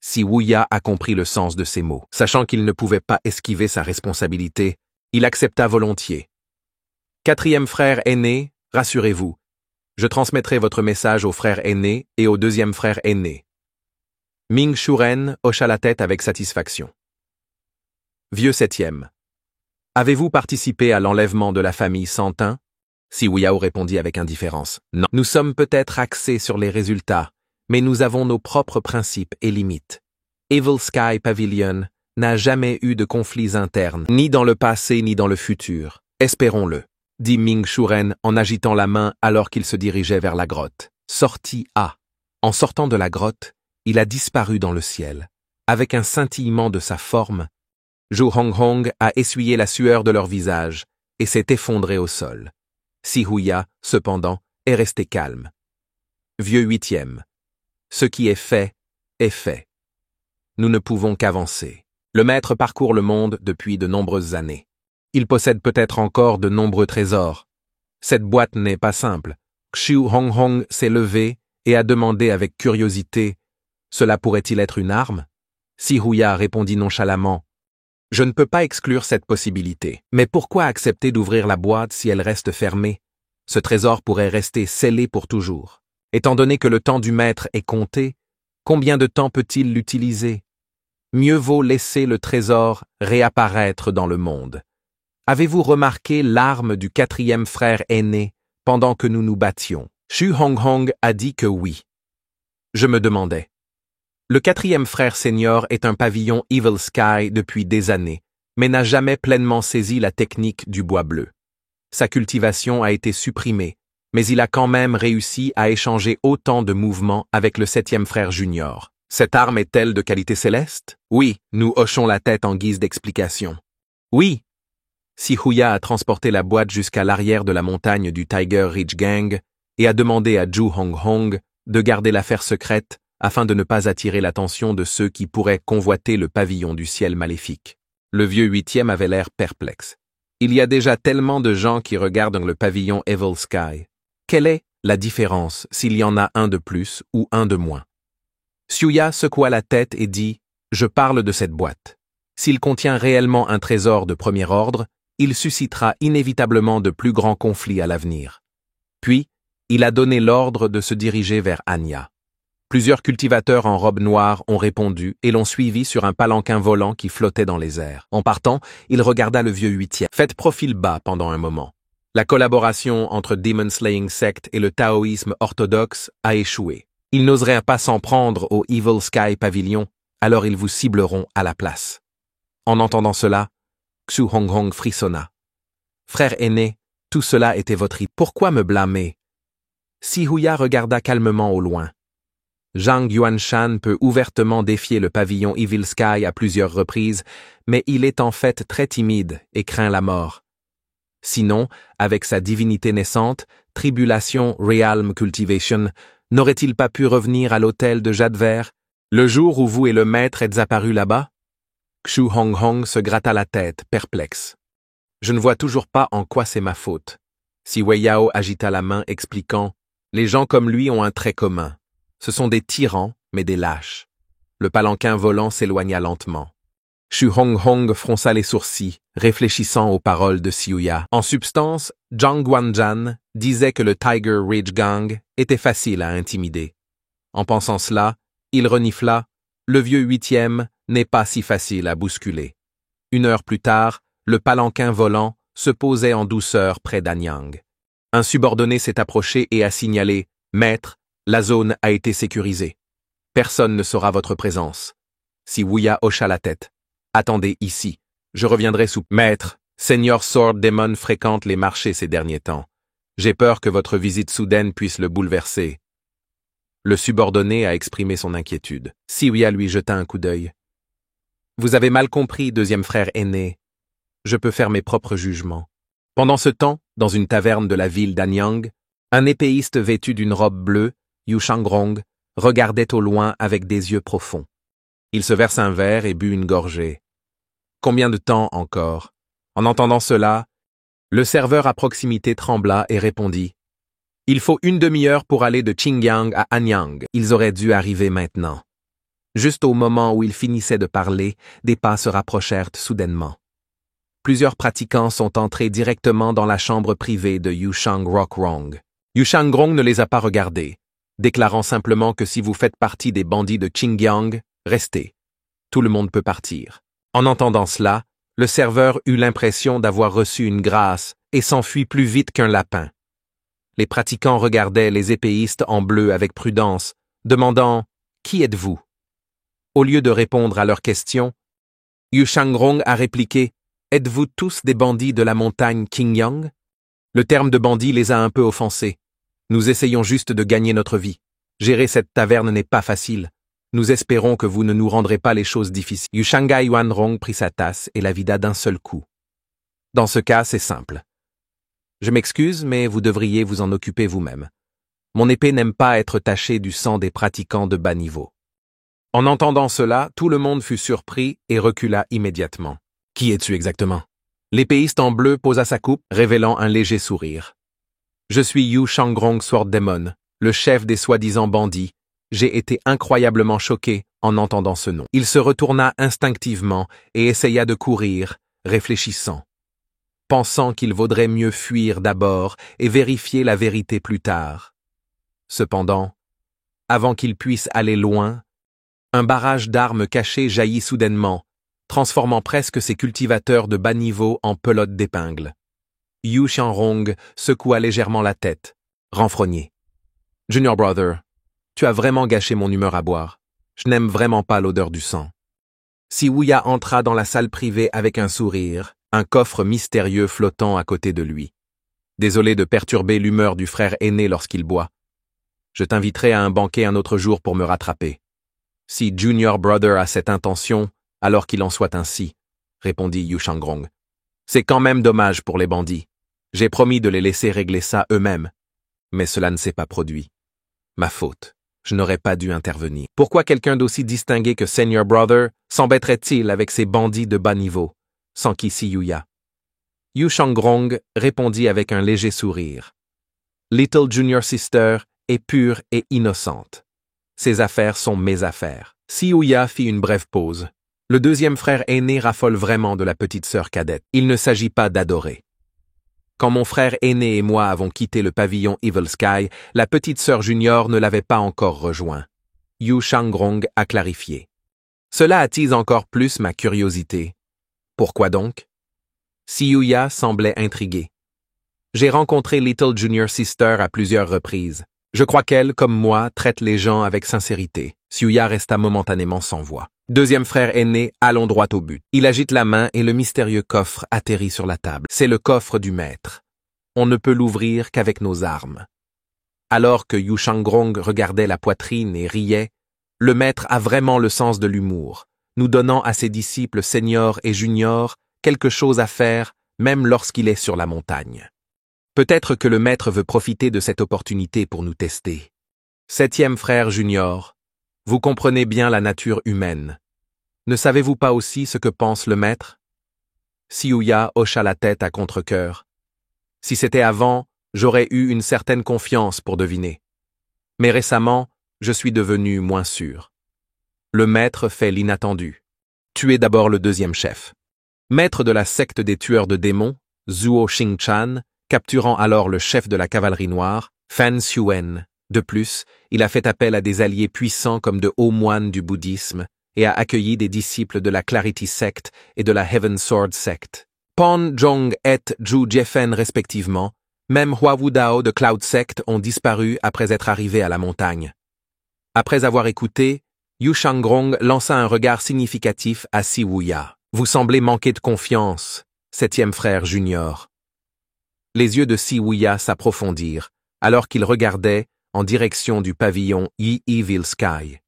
Xiuya a compris le sens de ces mots. Sachant qu'il ne pouvait pas esquiver sa responsabilité, il accepta volontiers. 4e frère aîné, rassurez-vous, je transmettrai votre message au frère aîné et au 2e frère aîné. Ming Shuren hocha la tête avec satisfaction. Vieux 7e. Avez-vous participé à l'enlèvement de la famille Santin? Xiuyao répondit avec indifférence. Non. Nous sommes peut-être axés sur les résultats, mais nous avons nos propres principes et limites. Evil Sky Pavilion n'a jamais eu de conflits internes, ni dans le passé ni dans le futur. Espérons-le, dit Ming Shuren en agitant la main alors qu'il se dirigeait vers la grotte. Sortie A. En sortant de la grotte, il a disparu dans le ciel. Avec un scintillement de sa forme, Zhu Honghong a essuyé la sueur de leur visage et s'est effondré au sol. Xiuya, cependant, est resté calme. Vieux 8e. Ce qui est fait, est fait. Nous ne pouvons qu'avancer. Le maître parcourt le monde depuis de nombreuses années. Il possède peut-être encore de nombreux trésors. Cette boîte n'est pas simple. Zhu Honghong s'est levé et a demandé avec curiosité « Cela pourrait-il être une arme ?» Xiuya répondit nonchalamment « Je ne peux pas exclure cette possibilité. Mais pourquoi accepter d'ouvrir la boîte si elle reste fermée? Ce trésor pourrait rester scellé pour toujours. Étant donné que le temps du maître est compté, combien de temps peut-il l'utiliser? Mieux vaut laisser le trésor réapparaître dans le monde. Avez-vous remarqué l'arme du 4e frère aîné pendant que nous nous battions? Zhu Honghong a dit que oui. Je me demandais. Le 4e frère senior est un pavillon Evil Sky depuis des années, mais n'a jamais pleinement saisi la technique du bois bleu. Sa cultivation a été supprimée, mais il a quand même réussi à échanger autant de mouvements avec le 7e frère junior. Cette arme est-elle de qualité céleste? Oui, nous hochons la tête en guise d'explication. Oui. Xiuya a transporté la boîte jusqu'à l'arrière de la montagne du Tiger Ridge Gang et a demandé à Zhu Honghong de garder l'affaire secrète afin de ne pas attirer l'attention de ceux qui pourraient convoiter le pavillon du ciel maléfique. Le vieux 8e avait l'air perplexe. Il y a déjà tellement de gens qui regardent le pavillon Evil Sky. Quelle est la différence s'il y en a un de plus ou un de moins? Xiuya secoua la tête et dit « Je parle de cette boîte. S'il contient réellement un trésor de premier ordre, il suscitera inévitablement de plus grands conflits à l'avenir. » Puis, il a donné l'ordre de se diriger vers Anya. Plusieurs cultivateurs en robe noire ont répondu et l'ont suivi sur un palanquin volant qui flottait dans les airs. En partant, il regarda le vieux huitième. Faites profil bas pendant un moment. La collaboration entre Demon Slaying Sect et le taoïsme orthodoxe a échoué. Ils n'oseraient pas s'en prendre au Evil Sky Pavilion, alors ils vous cibleront à la place. En entendant cela, Xu Honghong frissonna. Frère aîné, tout cela était votre idée. Pourquoi me blâmer? Si Huya regarda calmement au loin. Zhang Yuanshan peut ouvertement défier le pavillon Evil Sky à plusieurs reprises, mais il est en fait très timide et craint la mort. Sinon, avec sa divinité naissante, Tribulation Realm Cultivation, n'aurait-il pas pu revenir à l'hôtel de Jade Vert, le jour où vous et le maître êtes apparus là-bas? Xu Honghong se gratta la tête, perplexe. Je ne vois toujours pas en quoi c'est ma faute. Si Wei Yao agita la main expliquant, les gens comme lui ont un trait commun. Ce sont des tyrans, mais des lâches. Le palanquin volant s'éloigna lentement. Xu Honghong fronça les sourcils, réfléchissant aux paroles de Xiuya. En substance, Zhang Guanzhan disait que le Tiger Ridge Gang était facile à intimider. En pensant cela, il renifla « Le vieux huitième n'est pas si facile à bousculer ». 1 heure plus tard, le palanquin volant se posait en douceur près d'Anyang. Un subordonné s'est approché et a signalé « Maître, la zone a été sécurisée. Personne ne saura votre présence. » Si Wuya hocha la tête. « Attendez ici, je reviendrai sous... » « Maître, Seigneur Sword Demon fréquente les marchés ces derniers temps. J'ai peur que votre visite soudaine puisse le bouleverser. » Le subordonné a exprimé son inquiétude. Xiuya lui jeta un coup d'œil. « Vous avez mal compris, deuxième frère aîné. Je peux faire mes propres jugements. » Pendant ce temps, dans une taverne de la ville d'Anyang, un épéiste vêtu d'une robe bleue, Yu Shangrong, regardait au loin avec des yeux profonds. Il se verse un verre et but une gorgée. Combien de temps encore? En entendant cela, le serveur à proximité trembla et répondit. Il faut 1 demi-heure pour aller de Qingyang à Anyang. Ils auraient dû arriver maintenant. Juste au moment où il finissait de parler, des pas se rapprochèrent soudainement. Plusieurs pratiquants sont entrés directement dans la chambre privée de Yu Shang-Rok-Rong. Yu Shang-Rong ne les a pas regardés, déclarant simplement que si vous faites partie des bandits de Qingyang, restez. Tout le monde peut partir. En entendant cela, le serveur eut l'impression d'avoir reçu une grâce et s'enfuit plus vite qu'un lapin. Les pratiquants regardaient les épéistes en bleu avec prudence, demandant « Qui êtes-vous » Au lieu de répondre à leurs questions, Yu Shangrong a répliqué « Êtes-vous tous des bandits de la montagne Qingyang ?» Le terme de bandit les a un peu offensés. Nous essayons juste de gagner notre vie. Gérer cette taverne n'est pas facile. Nous espérons que vous ne nous rendrez pas les choses difficiles. Yu Shanghai Yuanrong prit sa tasse et la vida d'un seul coup. Dans ce cas, c'est simple. Je m'excuse, mais vous devriez vous en occuper vous-même. Mon épée n'aime pas être tachée du sang des pratiquants de bas niveau. En entendant cela, tout le monde fut surpris et recula immédiatement. Qui es-tu exactement? L'épéiste en bleu posa sa coupe, révélant un léger sourire. Je suis Yu Shangrong Sword Demon, le chef des soi-disant bandits. J'ai été incroyablement choqué en entendant ce nom. Il se retourna instinctivement et essaya de courir, réfléchissant, pensant qu'il vaudrait mieux fuir d'abord et vérifier la vérité plus tard. Cependant, avant qu'il puisse aller loin, un barrage d'armes cachées jaillit soudainement, transformant presque ses cultivateurs de bas niveau en pelotes d'épingles. Yu Xianrong secoua légèrement la tête, renfrogné. « Junior Brother, tu as vraiment gâché mon humeur à boire. Je n'aime vraiment pas l'odeur du sang. » Si Wuya entra dans la salle privée avec un sourire, un coffre mystérieux flottant à côté de lui. Désolé de perturber l'humeur du frère aîné lorsqu'il boit. Je t'inviterai à un banquet un autre jour pour me rattraper. Si Junior Brother a cette intention, alors qu'il en soit ainsi, répondit Yu Shangrong. C'est quand même dommage pour les bandits. J'ai promis de les laisser régler ça eux-mêmes. Mais cela ne s'est pas produit. Ma faute. Je n'aurais pas dû intervenir. Pourquoi quelqu'un d'aussi distingué que Senior Brother s'embêterait-il avec ces bandits de bas niveau, sans qu'ici Yuya? Yu Shangrong répondit avec un léger sourire. Little Junior Sister est pure et innocente. Ses affaires sont mes affaires. Si Yuya fit une brève pause. Le deuxième frère aîné raffole vraiment de la petite sœur cadette. Il ne s'agit pas d'adorer. Quand mon frère aîné et moi avons quitté le pavillon Evil Sky, la petite sœur junior ne l'avait pas encore rejoint. Yu Shangrong a clarifié. Cela attise encore plus ma curiosité. Pourquoi donc? Xiuya semblait intriguée. J'ai rencontré Little Junior Sister à plusieurs reprises. Je crois qu'elle, comme moi, traite les gens avec sincérité. Xiuya resta momentanément sans voix. Deuxième frère aîné, allons droit au but. Il agite la main et le mystérieux coffre atterrit sur la table. C'est le coffre du maître. On ne peut l'ouvrir qu'avec nos armes. Alors que Yu Shangrong regardait la poitrine et riait, le maître a vraiment le sens de l'humour, nous donnant à ses disciples seniors et juniors quelque chose à faire, même lorsqu'il est sur la montagne. Peut-être que le maître veut profiter de cette opportunité pour nous tester. Septième frère junior, vous comprenez bien la nature humaine. Ne savez-vous pas aussi ce que pense le maître? Xiuya hocha la tête à contre-cœur. Si c'était avant, j'aurais eu une certaine confiance pour deviner. Mais récemment, je suis devenu moins sûr. Le maître fait l'inattendu. Tuez d'abord le deuxième chef. Maître de la secte des tueurs de démons, Zhuo Xingchan, capturant alors le chef de la cavalerie noire, Fan Xuen. De plus, il a fait appel à des alliés puissants comme de hauts moines du bouddhisme et a accueilli des disciples de la Clarity Sect et de la Heaven Sword Sect. Pan Zhong et Zhu Jiefen respectivement, même Hua Wudao de Cloud Sect ont disparu après être arrivés à la montagne. Après avoir écouté, Yu Shangrong lança un regard significatif à Xiuya. Vous semblez manquer de confiance, septième frère junior. Les yeux de Xiuya s'approfondirent, alors qu'il regardait en direction du pavillon Yi Evil Sky.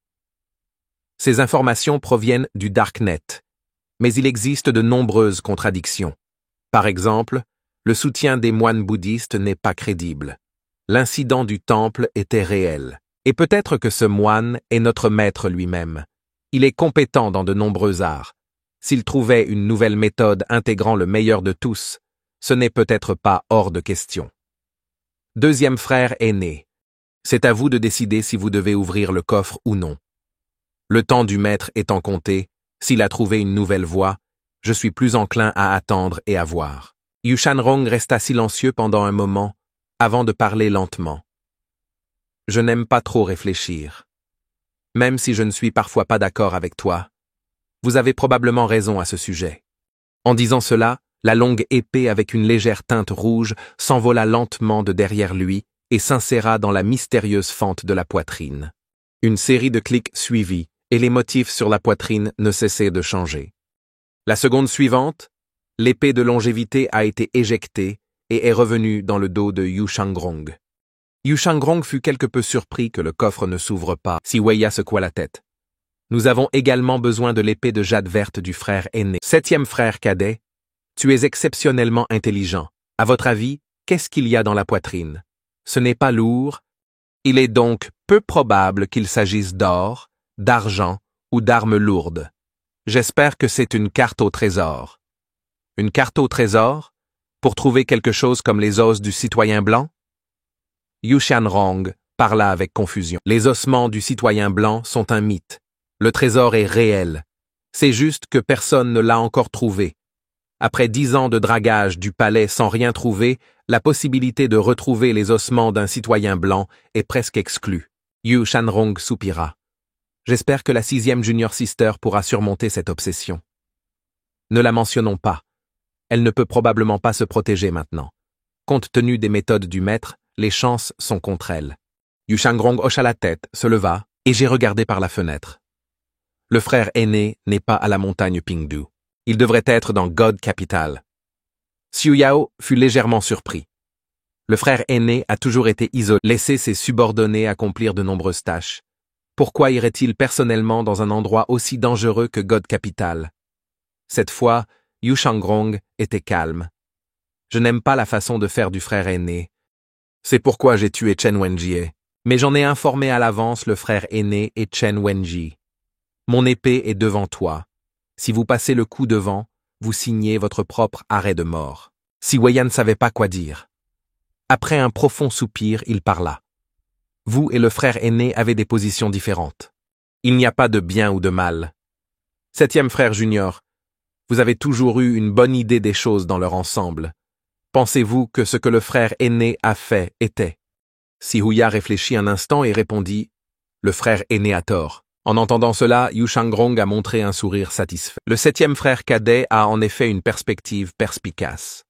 Ces informations proviennent du Darknet, mais il existe de nombreuses contradictions. Par exemple, le soutien des moines bouddhistes n'est pas crédible. L'incident du temple était réel. Et peut-être que ce moine est notre maître lui-même. Il est compétent dans de nombreux arts. S'il trouvait une nouvelle méthode intégrant le meilleur de tous, ce n'est peut-être pas hors de question. Deuxième frère aîné. C'est à vous de décider si vous devez ouvrir le coffre ou non. Le temps du maître étant compté, s'il a trouvé une nouvelle voie, je suis plus enclin à attendre et à voir. Yu Shangrong resta silencieux pendant un moment, avant de parler lentement. Je n'aime pas trop réfléchir. Même si je ne suis parfois pas d'accord avec toi, vous avez probablement raison à ce sujet. En disant cela, la longue épée avec une légère teinte rouge s'envola lentement de derrière lui et s'inséra dans la mystérieuse fente de la poitrine. Une série de clics suivit, et les motifs sur la poitrine ne cessaient de changer. La seconde suivante, l'épée de longévité a été éjectée et est revenue dans le dos de Yu Shangrong. Yu Shangrong fut quelque peu surpris que le coffre ne s'ouvre pas. Xiuya secoua la tête. Nous avons également besoin de l'épée de jade verte du frère aîné. Septième frère cadet, tu es exceptionnellement intelligent. À votre avis, qu'est-ce qu'il y a dans la poitrine? Ce n'est pas lourd. Il est donc peu probable qu'il s'agisse d'or, d'argent ou d'armes lourdes. J'espère que c'est une carte au trésor. Une carte au trésor? Pour trouver quelque chose comme les os du citoyen blanc? Yu Shangrong parla avec confusion. Les ossements du citoyen blanc sont un mythe. Le trésor est réel. C'est juste que personne ne l'a encore trouvé. Après 10 ans de dragage du palais sans rien trouver, la possibilité de retrouver les ossements d'un citoyen blanc est presque exclue. Yu Shangrong soupira. J'espère que la 6e Junior Sister pourra surmonter cette obsession. Ne la mentionnons pas. Elle ne peut probablement pas se protéger maintenant. Compte tenu des méthodes du maître, les chances sont contre elle. Yu Shangrong hocha la tête, se leva, et j'ai regardé par la fenêtre. Le frère aîné n'est pas à la montagne Pingdu. Il devrait être dans God Capital. Xiuyao fut légèrement surpris. Le frère aîné a toujours été isolé, laissé ses subordonnés accomplir de nombreuses tâches. Pourquoi irait-il personnellement dans un endroit aussi dangereux que God Capital? Cette fois, Yu Shangrong était calme. Je n'aime pas la façon de faire du frère aîné. C'est pourquoi j'ai tué Chen Wenjie. Mais j'en ai informé à l'avance le frère aîné et Chen Wenji. Mon épée est devant toi. Si vous passez le coup devant, vous signez votre propre arrêt de mort. Xiuya ne savait pas quoi dire. Après un profond soupir, il parla. Vous et le frère aîné avez des positions différentes. Il n'y a pas de bien ou de mal. Septième frère junior, vous avez toujours eu une bonne idée des choses dans leur ensemble. Pensez-vous que ce que le frère aîné a fait était? Xiuya réfléchit un instant et répondit, Le frère aîné a tort. En entendant cela, Yu Shangrong a montré un sourire satisfait. Le 7e frère cadet a en effet une perspective perspicace.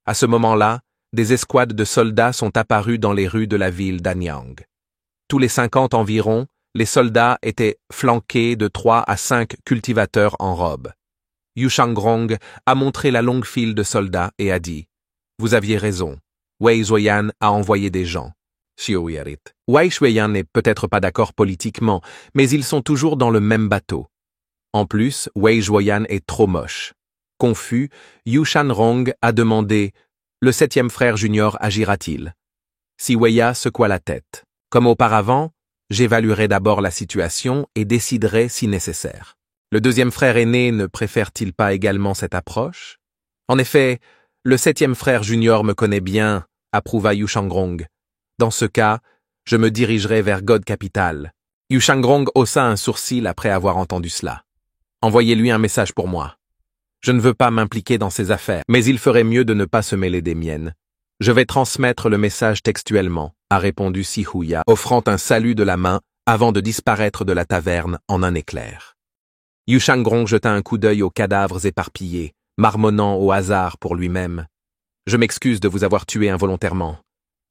À ce moment-là, des escouades de soldats sont apparues dans les rues de la ville d'Anyang. Tous les 50 environ, les soldats étaient flanqués de 3 à 5 cultivateurs en robe. Yu Shangrong a montré la longue file de soldats et a dit « Vous aviez raison, Wei Zuoyan a envoyé des gens. » Wei Zuoyan n'est peut-être pas d'accord politiquement, mais ils sont toujours dans le même bateau. En plus, Wei Zuoyan est trop moche. Confus, Yu Shangrong a demandé « Le 7e frère junior agira-t-il » Si Weya secoua la tête. Comme auparavant, j'évaluerai d'abord la situation et déciderai si nécessaire. Le 2e frère aîné ne préfère-t-il pas également cette approche? En effet, le 7e frère junior me connaît bien, approuva Yu Shangrong. Dans ce cas, je me dirigerai vers God Capital. Yu Shangrong haussa un sourcil après avoir entendu cela. Envoyez-lui un message pour moi. Je ne veux pas m'impliquer dans ses affaires, mais il ferait mieux de ne pas se mêler des miennes. Je vais transmettre le message textuellement, a répondu Si Huya, offrant un salut de la main avant de disparaître de la taverne en un éclair. Yu Shangrong jeta un coup d'œil aux cadavres éparpillés, marmonnant au hasard pour lui-même. Je m'excuse de vous avoir tué involontairement.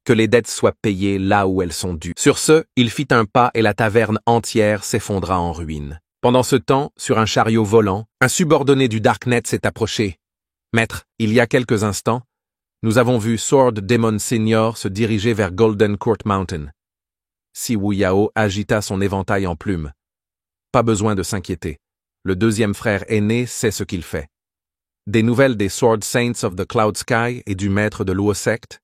Que les dettes soient payées là où elles sont dues. Sur ce, il fit un pas et la taverne entière s'effondra en ruines. Pendant ce temps, sur un chariot volant, un subordonné du Darknet s'est approché. Maître, il y a quelques instants, nous avons vu Sword Demon Senior se diriger vers Golden Court Mountain. Si Wu Yao agita son éventail en plumes. Pas besoin de s'inquiéter. Le 2e frère aîné sait ce qu'il fait. Des nouvelles des Sword Saints of the Cloud Sky et du maître de Luo Sect?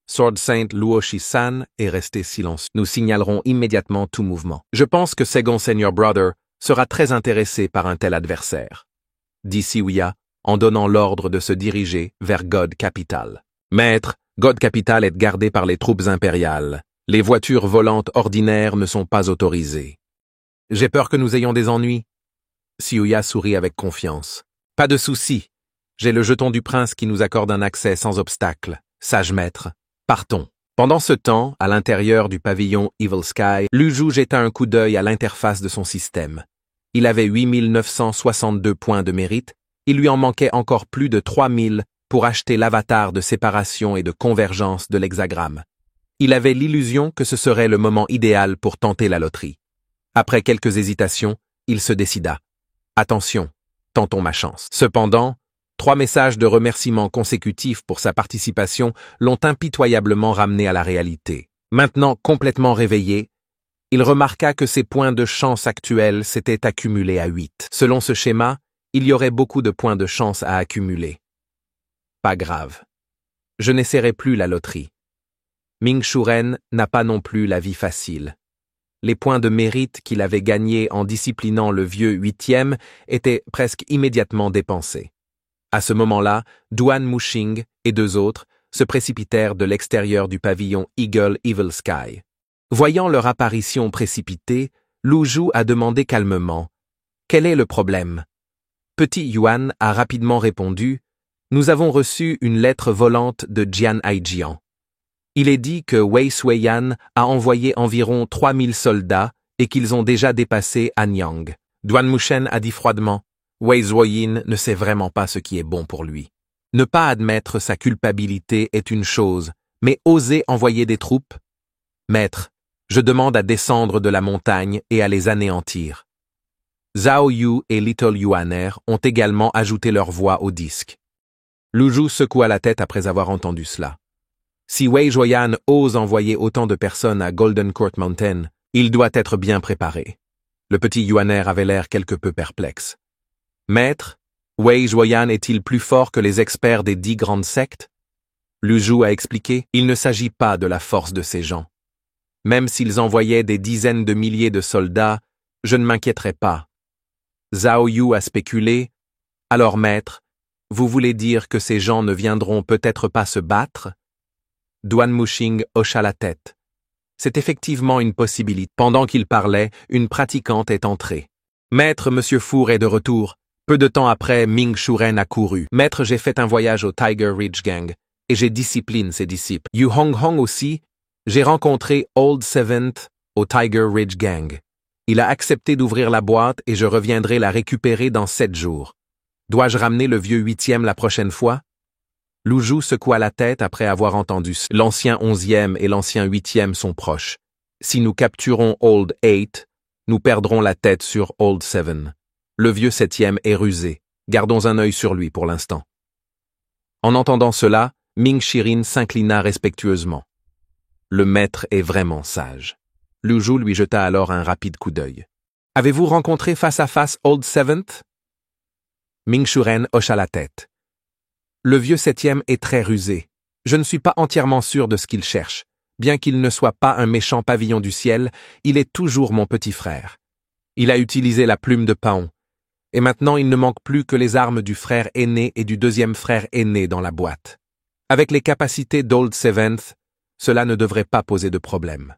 Sword Saint Luo Shi-san est resté silencieux. Nous signalerons immédiatement tout mouvement. Je pense que Second Senior Brother sera très intéressé par un tel adversaire, dit Siwya en donnant l'ordre de se diriger vers God Capital. Maître, God Capital est gardé par les troupes impériales. Les voitures volantes ordinaires ne sont pas autorisées. J'ai peur que nous ayons des ennuis. Siwya sourit avec confiance. Pas de souci. J'ai le jeton du prince qui nous accorde un accès sans obstacle. Sage maître. Partons. Pendant ce temps, à l'intérieur du pavillon Evil Sky, Lu Zhu jeta un coup d'œil à l'interface de son système. Il avait 8962 points de mérite, il lui en manquait encore plus de 3000 pour acheter l'avatar de séparation et de convergence de l'hexagramme. Il avait l'illusion que ce serait le moment idéal pour tenter la loterie. Après quelques hésitations, il se décida. Attention, tentons ma chance. Cependant, 3 messages de remerciements consécutifs pour sa participation l'ont impitoyablement ramené à la réalité. Maintenant complètement réveillé, il remarqua que ses points de chance actuels s'étaient accumulés à 8. Selon ce schéma, il y aurait beaucoup de points de chance à accumuler. Pas grave. Je n'essaierai plus la loterie. Ming Shuren n'a pas non plus la vie facile. Les points de mérite qu'il avait gagnés en disciplinant le vieux 8e étaient presque immédiatement dépensés. À ce moment-là, Duan Muxing et 2 autres se précipitèrent de l'extérieur du pavillon Eagle Evil Sky. Voyant leur apparition précipitée, Lu Zhu a demandé calmement « Quel est le problème ?» Petit Yuan a rapidement répondu « Nous avons reçu une lettre volante de Jian Haijian. Il est dit que Wei Zuoyan a envoyé environ 3000 soldats et qu'ils ont déjà dépassé Anyang. » Duan Muxing a dit froidement « Wei Zuoyin ne sait vraiment pas ce qui est bon pour lui. Ne pas admettre sa culpabilité est une chose, mais oser envoyer des troupes? Maître, je demande à descendre de la montagne et à les anéantir. » Zhao Yu et Little Yuaner ont également ajouté leur voix au disque. Lu Zhu secoua la tête après avoir entendu cela. Si Wei Zuoyan ose envoyer autant de personnes à Golden Court Mountain, il doit être bien préparé. Le petit Yuaner avait l'air quelque peu perplexe. Maître, Wei Zuoyan est-il plus fort que les experts des 10 grandes sectes? Lu Zhu a expliqué, il ne s'agit pas de la force de ces gens. Même s'ils envoyaient des dizaines de milliers de soldats, je ne m'inquiéterais pas. Zhao Yu a spéculé, alors maître, vous voulez dire que ces gens ne viendront peut-être pas se battre? Duan Muxing hocha la tête. C'est effectivement une possibilité. Pendant qu'il parlait, une pratiquante est entrée. Maître, Monsieur Four est de retour. Peu de temps après, Ming Shuren a couru. Maître, j'ai fait un voyage au Tiger Ridge Gang, et j'ai discipline ses disciples. Yu Hong Hong aussi, j'ai rencontré Old Seventh au Tiger Ridge Gang. Il a accepté d'ouvrir la boîte et je reviendrai la récupérer dans 7 jours. Dois-je ramener le vieux 8e la prochaine fois? Lu Zhu secoua la tête après avoir entendu. L'ancien 11e et l'ancien 8e sont proches. Si nous capturons Old 8, nous perdrons la tête sur Old 7. Le vieux 7e est rusé. Gardons un œil sur lui pour l'instant. En entendant cela, Ming Shirin s'inclina respectueusement. Le maître est vraiment sage. Lu Zhu lui jeta alors un rapide coup d'œil. Avez-vous rencontré face à face Old 7? Ming Shirin hocha la tête. Le vieux 7e est très rusé. Je ne suis pas entièrement sûr de ce qu'il cherche. Bien qu'il ne soit pas un méchant pavillon du ciel, il est toujours mon petit frère. Il a utilisé la plume de Paon. Et maintenant il ne manque plus que les armes du frère aîné et du deuxième frère aîné dans la boîte. Avec les capacités d'Old 7, cela ne devrait pas poser de problème.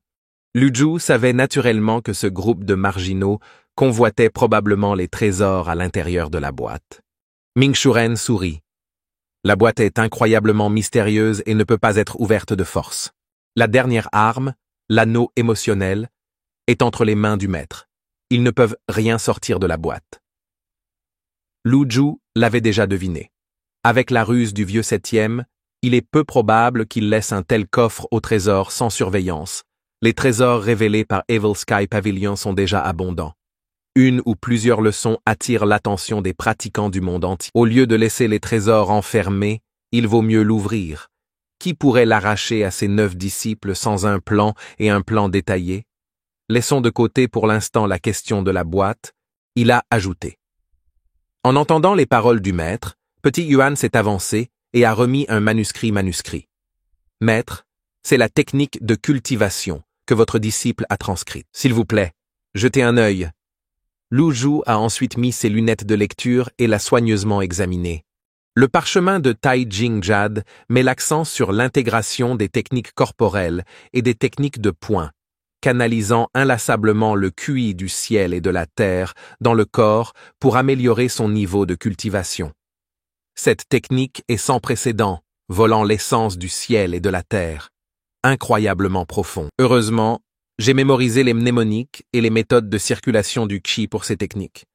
Lu Zhu savait naturellement que ce groupe de marginaux convoitait probablement les trésors à l'intérieur de la boîte. Ming Shirin sourit. La boîte est incroyablement mystérieuse et ne peut pas être ouverte de force. La dernière arme, l'anneau émotionnel, est entre les mains du maître. Ils ne peuvent rien sortir de la boîte. Lu Zhu l'avait déjà deviné. Avec la ruse du vieux 7e, il est peu probable qu'il laisse un tel coffre au trésor sans surveillance. Les trésors révélés par Evil Sky Pavilion sont déjà abondants. Une ou plusieurs leçons attirent l'attention des pratiquants du monde entier. Au lieu de laisser les trésors enfermés, il vaut mieux l'ouvrir. Qui pourrait l'arracher à ses 9 disciples sans un plan et un plan détaillé? Laissons de côté pour l'instant la question de la boîte. Il a ajouté. En entendant les paroles du maître, Petit Yuan s'est avancé et a remis un manuscrit. Maître, c'est la technique de cultivation que votre disciple a transcrite. S'il vous plaît, jetez un œil. Lu Zhu a ensuite mis ses lunettes de lecture et l'a soigneusement examinée. Le parchemin de Tai Jing Jade met l'accent sur l'intégration des techniques corporelles et des techniques de poing, canalisant inlassablement le QI du ciel et de la terre dans le corps pour améliorer son niveau de cultivation. Cette technique est sans précédent, volant l'essence du ciel et de la terre. Incroyablement profond. Heureusement, j'ai mémorisé les mnémoniques et les méthodes de circulation du qi pour ces techniques.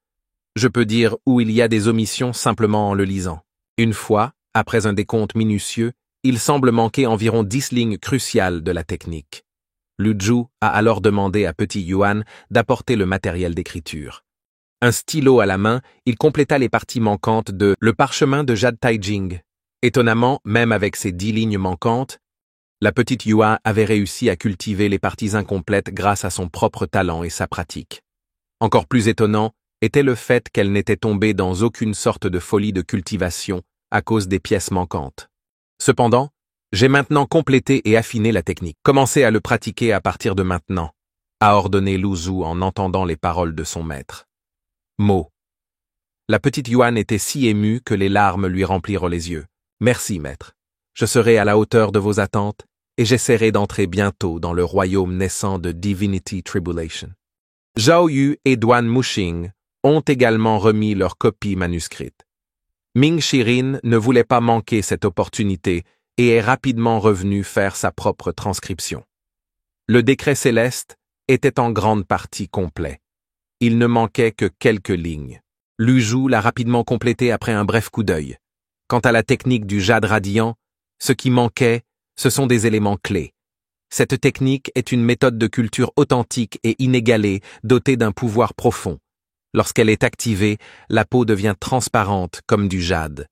Je peux dire où il y a des omissions simplement en le lisant. Une fois, après un décompte minutieux, il semble manquer environ 10 lignes cruciales de la technique. Lu Zhu a alors demandé à Petit Yuan d'apporter le matériel d'écriture. Un stylo à la main, il compléta les parties manquantes de le parchemin de Jade Taijing. Étonnamment, même avec ces 10 lignes manquantes, la petite Yua avait réussi à cultiver les parties incomplètes grâce à son propre talent et sa pratique. Encore plus étonnant était le fait qu'elle n'était tombée dans aucune sorte de folie de cultivation à cause des pièces manquantes. Cependant, j'ai maintenant complété et affiné la technique. Commencez à le pratiquer à partir de maintenant, a ordonné Lu Zhu en entendant les paroles de son maître. Mot. La petite Yuan était si émue que les larmes lui remplirent les yeux. Merci, maître. Je serai à la hauteur de vos attentes et j'essaierai d'entrer bientôt dans le royaume naissant de Divinity Tribulation. Zhao Yu et Duan Muxing ont également remis leur copie manuscrite. Ming Shirin ne voulait pas manquer cette opportunité et est rapidement revenu faire sa propre transcription. Le décret céleste était en grande partie complet. Il ne manquait que quelques lignes. Lu Zhu l'a rapidement complété après un bref coup d'œil. Quant à la technique du jade radiant, ce qui manquait, ce sont des éléments clés. Cette technique est une méthode de culture authentique et inégalée, dotée d'un pouvoir profond. Lorsqu'elle est activée, la peau devient transparente comme du jade.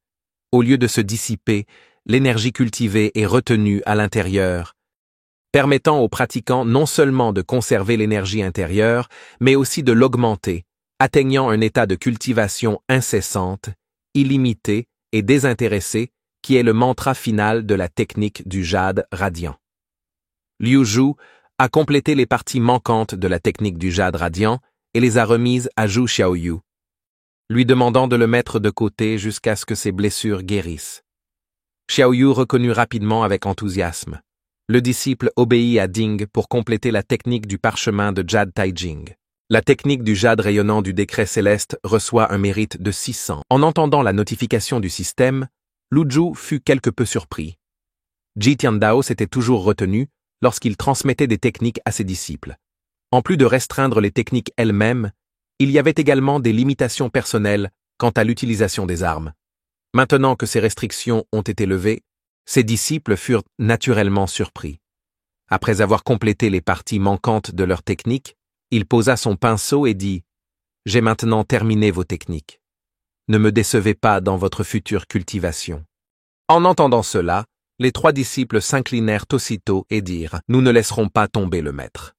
Au lieu de se dissiper, l'énergie cultivée est retenue à l'intérieur, permettant aux pratiquants non seulement de conserver l'énergie intérieure, mais aussi de l'augmenter, atteignant un état de cultivation incessante, illimitée et désintéressée, qui est le mantra final de la technique du jade radiant. Liu Zhu a complété les parties manquantes de la technique du jade radiant et les a remises à Zhu Xiaoyu, lui demandant de le mettre de côté jusqu'à ce que ses blessures guérissent. Xiaoyu reconnut rapidement avec enthousiasme. Le disciple obéit à Ding pour compléter la technique du parchemin de Jade Taijing. La technique du jade rayonnant du décret céleste reçoit un mérite de 600. En entendant la notification du système, Lu Zhu fut quelque peu surpris. Ji Tiandao s'était toujours retenu lorsqu'il transmettait des techniques à ses disciples. En plus de restreindre les techniques elles-mêmes, il y avait également des limitations personnelles quant à l'utilisation des armes. Maintenant que ces restrictions ont été levées, ses disciples furent naturellement surpris. Après avoir complété les parties manquantes de leur technique, il posa son pinceau et dit « J'ai maintenant terminé vos techniques. Ne me décevez pas dans votre future cultivation. » En entendant cela, les 3 disciples s'inclinèrent aussitôt et dirent « Nous ne laisserons pas tomber le maître. »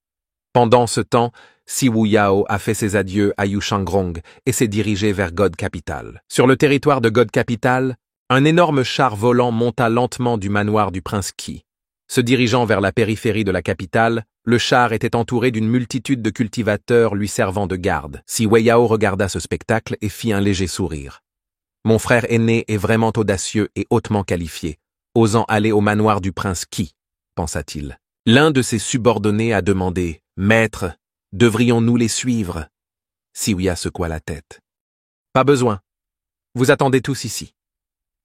Pendant ce temps, Siwu Yao a fait ses adieux à Yu Shangrong et s'est dirigé vers God Capital. Sur le territoire de God Capital, un énorme char volant monta lentement du manoir du prince Qi. Se dirigeant vers la périphérie de la capitale, le char était entouré d'une multitude de cultivateurs lui servant de garde. Siwu Yao regarda ce spectacle et fit un léger sourire. « Mon frère aîné est vraiment audacieux et hautement qualifié, osant aller au manoir du prince Qi, pensa-t-il. L'un de ses subordonnés a demandé « Maître, devrions-nous les suivre ?» Siwu Yao secoua la tête. « Pas besoin. Vous attendez tous ici. »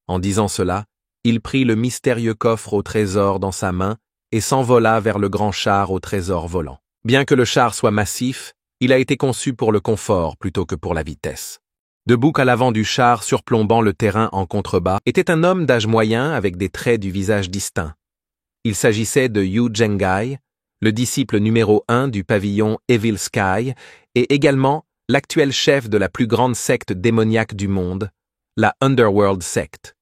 En disant cela, il prit le mystérieux coffre au trésor dans sa main et s'envola vers le grand char au trésor volant. Bien que le char soit massif, il a été conçu pour le confort plutôt que pour la vitesse. Debout à l'avant du char surplombant le terrain en contrebas était un homme d'âge moyen avec des traits du visage distincts. Il s'agissait de Yu Zhenghai, le disciple numéro 1 du pavillon Evil Sky et également l'actuel chef de la plus grande secte démoniaque du monde, la Underworld Sect.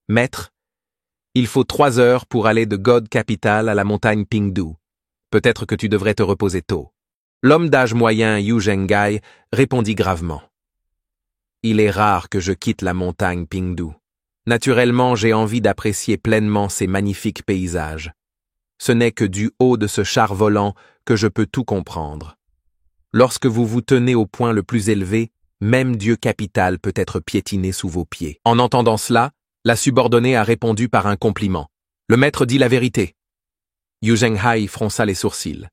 Maître, il faut 3 heures pour aller de God Capital à la montagne Pingdu. Peut-être que tu devrais te reposer tôt. L'homme d'âge moyen Yu Zhenghai répondit gravement. Il est rare que je quitte la montagne Pingdu. Naturellement, j'ai envie d'apprécier pleinement ces magnifiques paysages. Ce n'est que du haut de ce char volant que je peux tout comprendre. Lorsque vous vous tenez au point le plus élevé, même Dieu capital peut être piétiné sous vos pieds. En entendant cela, la subordonnée a répondu par un compliment. Le maître dit la vérité. Yu Zhenghai fronça les sourcils.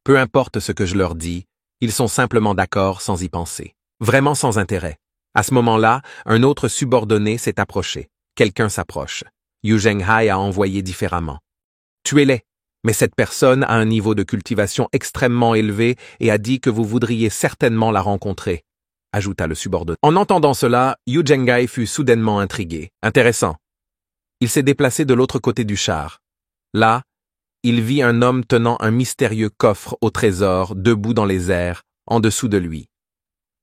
Peu importe ce que je leur dis, ils sont simplement d'accord sans y penser. Vraiment sans intérêt. À ce moment-là, un autre subordonné s'est approché. Quelqu'un s'approche. Yu Zhenghai a envoyé différemment. Tuez-les, mais cette personne a un niveau de cultivation extrêmement élevé et a dit que vous voudriez certainement la rencontrer, ajouta le subordonné. En entendant cela, Yu Zhenghai fut soudainement intrigué. Intéressant. Il s'est déplacé de l'autre côté du char. Là, il vit un homme tenant un mystérieux coffre au trésor debout dans les airs, en dessous de lui.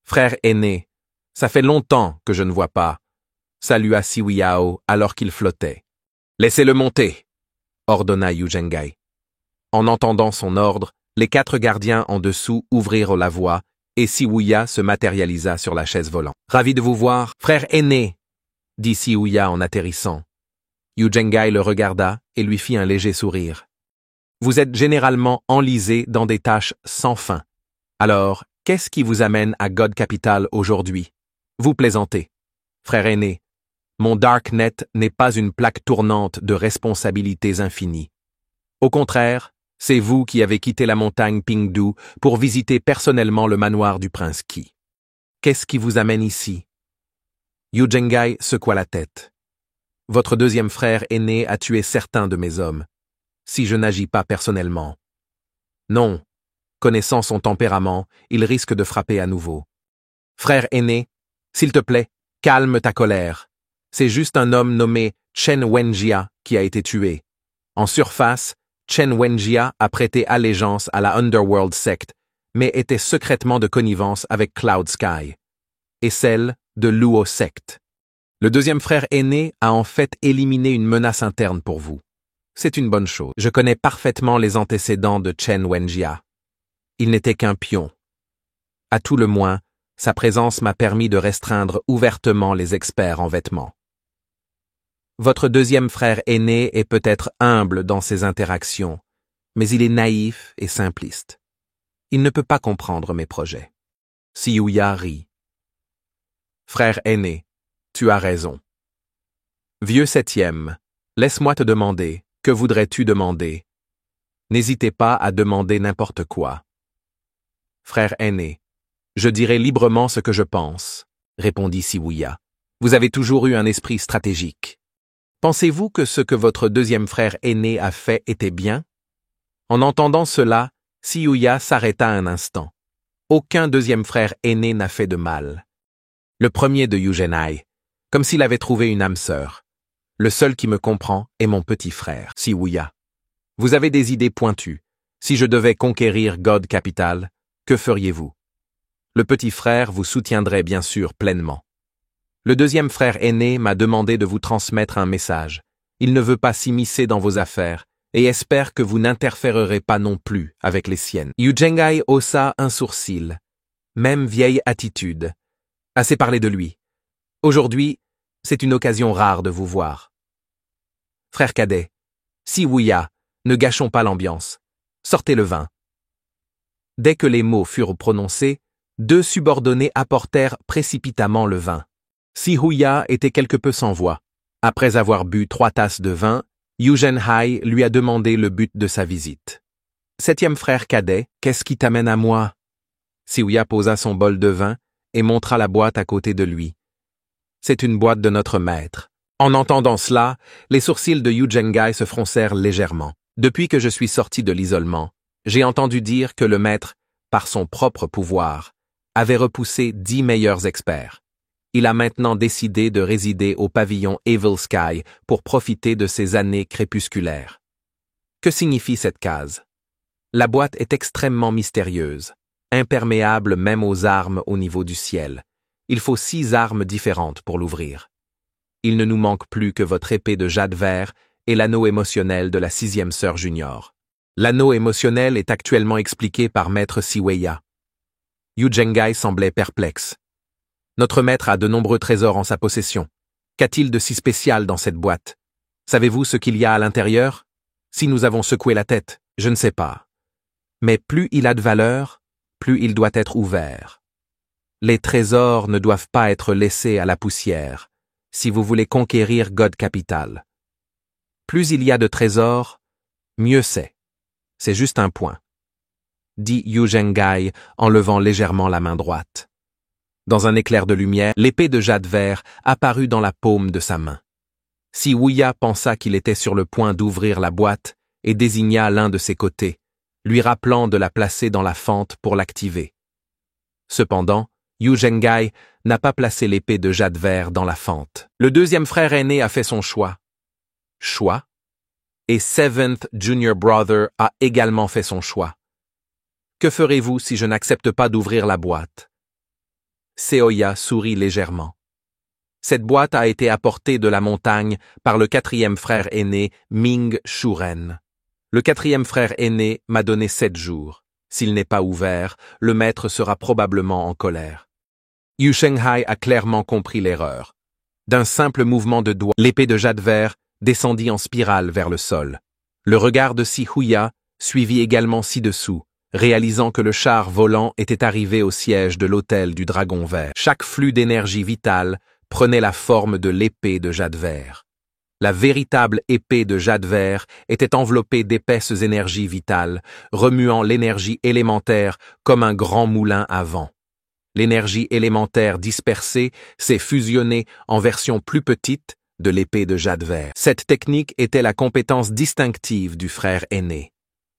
Frère aîné, ça fait longtemps que je ne vois pas, salua Siwu Yao alors qu'il flottait. Laissez-le monter, ordonna Yu Zhenghai. En entendant son ordre, les 4 gardiens en dessous ouvrirent la voie et Siwu Yao se matérialisa sur la chaise volante. Ravi de vous voir, frère aîné, dit Siwu Yao en atterrissant. Yu Zhenghai le regarda et lui fit un léger sourire. Vous êtes généralement enlisé dans des tâches sans fin. Alors, qu'est-ce qui vous amène à God Capital aujourd'hui? Vous plaisantez. Frère aîné, mon Darknet n'est pas une plaque tournante de responsabilités infinies. Au contraire, c'est vous qui avez quitté la montagne Pingdu pour visiter personnellement le manoir du prince Qi. Qu'est-ce qui vous amène ici? Yu Zhenghai secoua la tête. Votre 2e frère aîné a tué certains de mes hommes. Si je n'agis pas personnellement. Non, connaissant son tempérament, il risque de frapper à nouveau. Frère aîné, s'il te plaît, calme ta colère. C'est juste un homme nommé Chen Wenjia qui a été tué. En surface, Chen Wenjia a prêté allégeance à la Underworld Sect, mais était secrètement de connivence avec Cloud Sky, et celle de Luo Sect. Le 2e frère aîné a en fait éliminé une menace interne pour vous. C'est une bonne chose. Je connais parfaitement les antécédents de Chen Wenjia. Il n'était qu'un pion. À tout le moins, sa présence m'a permis de restreindre ouvertement les experts en vêtements. Votre 2e frère aîné est peut-être humble dans ses interactions, mais il est naïf et simpliste. Il ne peut pas comprendre mes projets. Siwu Yao rit. Frère aîné, tu as raison. Vieux 7e, laisse-moi te demander, que voudrais-tu demander? N'hésitez pas à demander n'importe quoi. Frère aîné, je dirai librement ce que je pense, répondit Siwu Yao. Vous avez toujours eu un esprit stratégique. Pensez-vous que ce que votre 2e frère aîné a fait était bien? En entendant cela, Si Yuya s'arrêta un instant. Aucun deuxième frère aîné n'a fait de mal. Le premier de Yugenai, comme s'il avait trouvé une âme sœur. Le seul qui me comprend est mon petit frère, Si Wuya. Vous avez des idées pointues. Si je devais conquérir God Capital, que feriez-vous? Le petit frère vous soutiendrait bien sûr pleinement. Le deuxième frère aîné m'a demandé de vous transmettre un message. Il ne veut pas s'immiscer dans vos affaires et espère que vous n'interférerez pas non plus avec les siennes. Yujengai haussa un sourcil. Même vieille attitude. Assez parlé de lui. Aujourd'hui, c'est une occasion rare de vous voir. Frère cadet, Si Wuya, ne gâchons pas l'ambiance. Sortez le vin. Dès que les mots furent prononcés, deux subordonnés apportèrent précipitamment le vin. Si Wuya était quelque peu sans voix. Après avoir bu 3 tasses de vin, Yugenhai lui a demandé le but de sa visite. Septième frère cadet, qu'est-ce qui t'amène à moi? Si Wuya posa son bol de vin et montra la boîte à côté de lui. C'est une boîte de notre maître. En entendant cela, les sourcils de Yujengai se froncèrent légèrement. Depuis que je suis sorti de l'isolement, j'ai entendu dire que le maître, par son propre pouvoir, avait repoussé 10 meilleurs experts. Il a maintenant décidé de résider au pavillon Evil Sky pour profiter de ces années crépusculaires. Que signifie cette case? La boîte est extrêmement mystérieuse, imperméable même aux armes au niveau du ciel. Il faut 6 armes différentes pour l'ouvrir. Il ne nous manque plus que votre épée de jade vert et l'anneau émotionnel de la 6e sœur junior. L'anneau émotionnel est actuellement expliqué par Maître Siweya. Yujengai semblait perplexe. Notre maître a de nombreux trésors en sa possession. Qu'a-t-il de si spécial dans cette boîte? Savez-vous ce qu'il y a à l'intérieur? Si nous avons secoué la tête, je ne sais pas. Mais plus il a de valeur, plus il doit être ouvert. Les trésors ne doivent pas être laissés à la poussière, si vous voulez conquérir God Capital. Plus il y a de trésors, mieux c'est. C'est juste un point. Dit Yujengai en levant légèrement la main droite. Dans un éclair de lumière, l'épée de jade vert apparut dans la paume de sa main. Si Wuya pensa qu'il était sur le point d'ouvrir la boîte et désigna l'un de ses côtés, lui rappelant de la placer dans la fente pour l'activer. Cependant, Yujengai n'a pas placé l'épée de jade vert dans la fente. Le deuxième frère aîné a fait son choix. Choix? Et Seventh Junior Brother a également fait son choix. Que ferez-vous si je n'accepte pas d'ouvrir la boîte? Seoya sourit légèrement. Cette boîte a été apportée de la montagne par le 4e frère aîné Ming Shuren. Le 4e frère aîné m'a donné 7 jours. S'il n'est pas ouvert, le maître sera probablement en colère. Yujengai a clairement compris l'erreur. D'un simple mouvement de doigt, l'épée de jade vert descendit en spirale vers le sol. Le regard de Si Wuya suivit également ci-dessous, réalisant que le char volant était arrivé au siège de l'hôtel du Dragon Vert. Chaque flux d'énergie vitale prenait la forme de l'épée de jade vert. La véritable épée de jade vert était enveloppée d'épaisses énergies vitales, remuant l'énergie élémentaire comme un grand moulin à vent. L'énergie élémentaire dispersée s'est fusionnée en version plus petite de l'épée de jade vert. Cette technique était la compétence distinctive du frère aîné.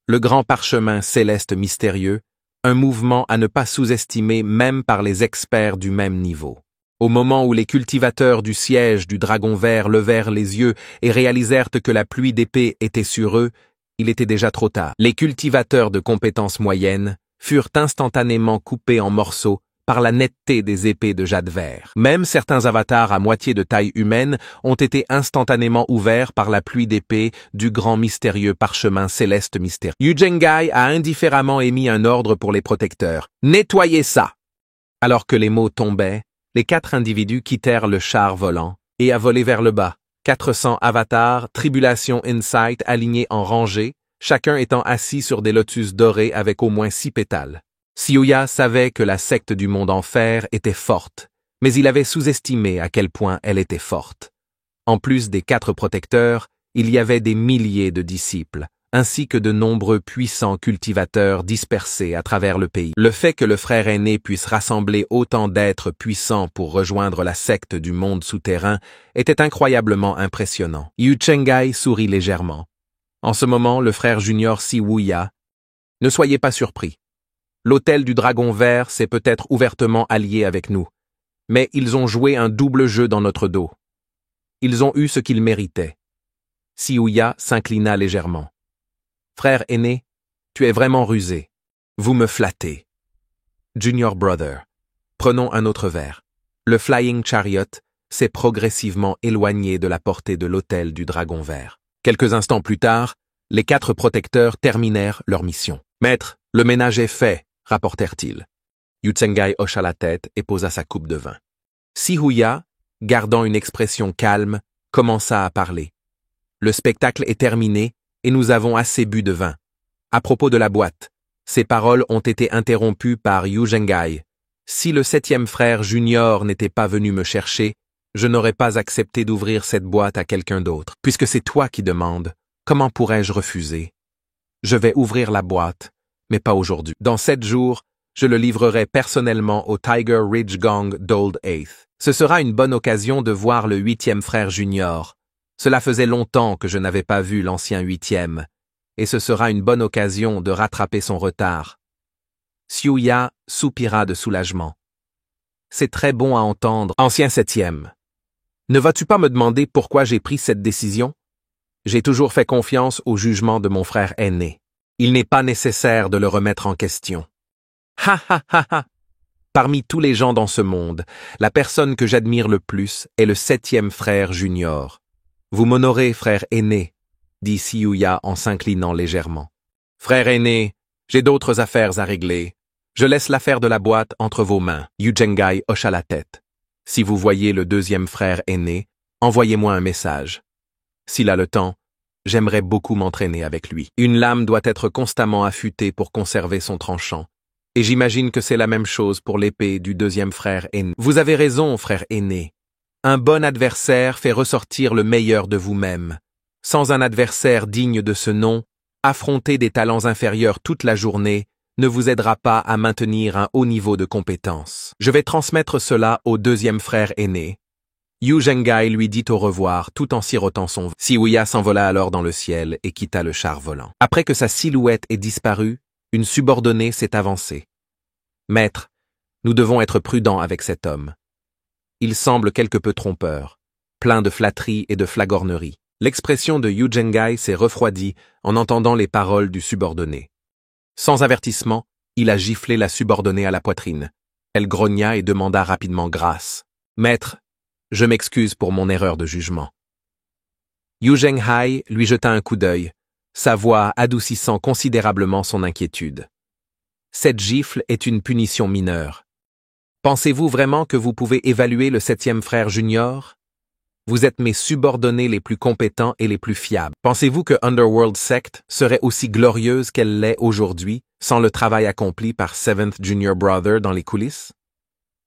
Le grand parchemin céleste mystérieux, un mouvement à ne pas sous-estimer même par les experts du même niveau. Au moment où les cultivateurs du siège du Dragon Vert levèrent les yeux et réalisèrent que la pluie d'épées était sur eux, il était déjà trop tard. Les cultivateurs de compétences moyennes furent instantanément coupés en morceaux par la netteté des épées de jade vert. Même certains avatars à moitié de taille humaine ont été instantanément ouverts par la pluie d'épées du grand mystérieux parchemin céleste mystérieux. Yujengai a indifféremment émis un ordre pour les protecteurs. « Nettoyez ça !» Alors que les mots tombaient, les 4 individus quittèrent le char volant et à voler vers le bas. 400 avatars, Tribulation Insight alignés en rangée, chacun étant assis sur des lotus dorés avec au moins 6 pétales. Siuya savait que la secte du monde enfer était forte, mais il avait sous-estimé à quel point elle était forte. En plus des 4 protecteurs, il y avait des milliers de disciples, ainsi que de nombreux puissants cultivateurs dispersés à travers le pays. Le fait que le frère aîné puisse rassembler autant d'êtres puissants pour rejoindre la secte du monde souterrain était incroyablement impressionnant. Yujengai sourit légèrement. En ce moment, le frère junior Si Wuya Ne soyez pas surpris. L'Hôtel du Dragon Vert s'est peut-être ouvertement allié avec nous, mais ils ont joué un double jeu dans notre dos. Ils ont eu ce qu'ils méritaient. Sioya s'inclina légèrement. Frère aîné, tu es vraiment rusé. Vous me flattez. Junior Brother, prenons un autre verre. Le Flying Chariot s'est progressivement éloigné de la portée de l'Hôtel du Dragon Vert. Quelques instants plus tard, les 4 protecteurs terminèrent leur mission. Maître, le ménage est fait, rapportèrent-ils. Yu Zhenghai hocha la tête et posa sa coupe de vin. Sioya, gardant une expression calme, commença à parler. Le spectacle est terminé et nous avons assez bu de vin. À propos de la boîte, ses paroles ont été interrompues par Yu Zhenghai. Si le 7e frère junior n'était pas venu me chercher, je n'aurais pas accepté d'ouvrir cette boîte à quelqu'un d'autre. Puisque c'est toi qui demandes, comment pourrais-je refuser? Je vais ouvrir la boîte, mais pas aujourd'hui. Dans 7 jours, je le livrerai personnellement au Tiger Ridge Gang d'Old Eighth. Ce sera une bonne occasion de voir le 8e frère junior. Cela faisait longtemps que je n'avais pas vu l'ancien 8e, et ce sera une bonne occasion de rattraper son retard. Sioya soupira de soulagement. C'est très bon à entendre, ancien 7e. Ne vas-tu pas me demander pourquoi j'ai pris cette décision? J'ai toujours fait confiance au jugement de mon frère aîné. Il n'est pas nécessaire de le remettre en question. Ha ha ha ha! Parmi tous les gens dans ce monde, la personne que j'admire le plus est le 7e frère junior. Vous m'honorez, frère aîné, dit Sioya en s'inclinant légèrement. Frère aîné, j'ai d'autres affaires à régler. Je laisse l'affaire de la boîte entre vos mains. Yu Zhenghai hocha la tête. Si vous voyez le 2e frère aîné, envoyez-moi un message. S'il a le temps, j'aimerais beaucoup m'entraîner avec lui. Une lame doit être constamment affûtée pour conserver son tranchant. Et j'imagine que c'est la même chose pour l'épée du 2e frère aîné. Vous avez raison, frère aîné. Un bon adversaire fait ressortir le meilleur de vous-même. Sans un adversaire digne de ce nom, affronter des talents inférieurs toute la journée ne vous aidera pas à maintenir un haut niveau de compétence. Je vais transmettre cela au 2e frère aîné. Yu Zhenghai lui dit au revoir tout en sirotant son vin. Sioya s'envola alors dans le ciel et quitta le char volant. Après que sa silhouette ait disparu, une subordonnée s'est avancée. Maître, nous devons être prudents avec cet homme. Il semble quelque peu trompeur, plein de flatterie et de flagornerie. L'expression de Yu Zhenghai s'est refroidie en entendant les paroles du subordonné. Sans avertissement, il a giflé la subordonnée à la poitrine. Elle grogna et demanda rapidement grâce. Maître, je m'excuse pour mon erreur de jugement. Yu Zhenghai lui jeta un coup d'œil, sa voix adoucissant considérablement son inquiétude. Cette gifle est une punition mineure. Pensez-vous vraiment que vous pouvez évaluer le 7e frère junior? Vous êtes mes subordonnés les plus compétents et les plus fiables. Pensez-vous que Underworld Sect serait aussi glorieuse qu'elle l'est aujourd'hui, sans le travail accompli par 7th Junior Brother dans les coulisses?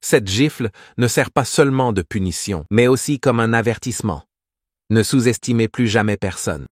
Cette gifle ne sert pas seulement de punition, mais aussi comme un avertissement. Ne sous-estimez plus jamais personne.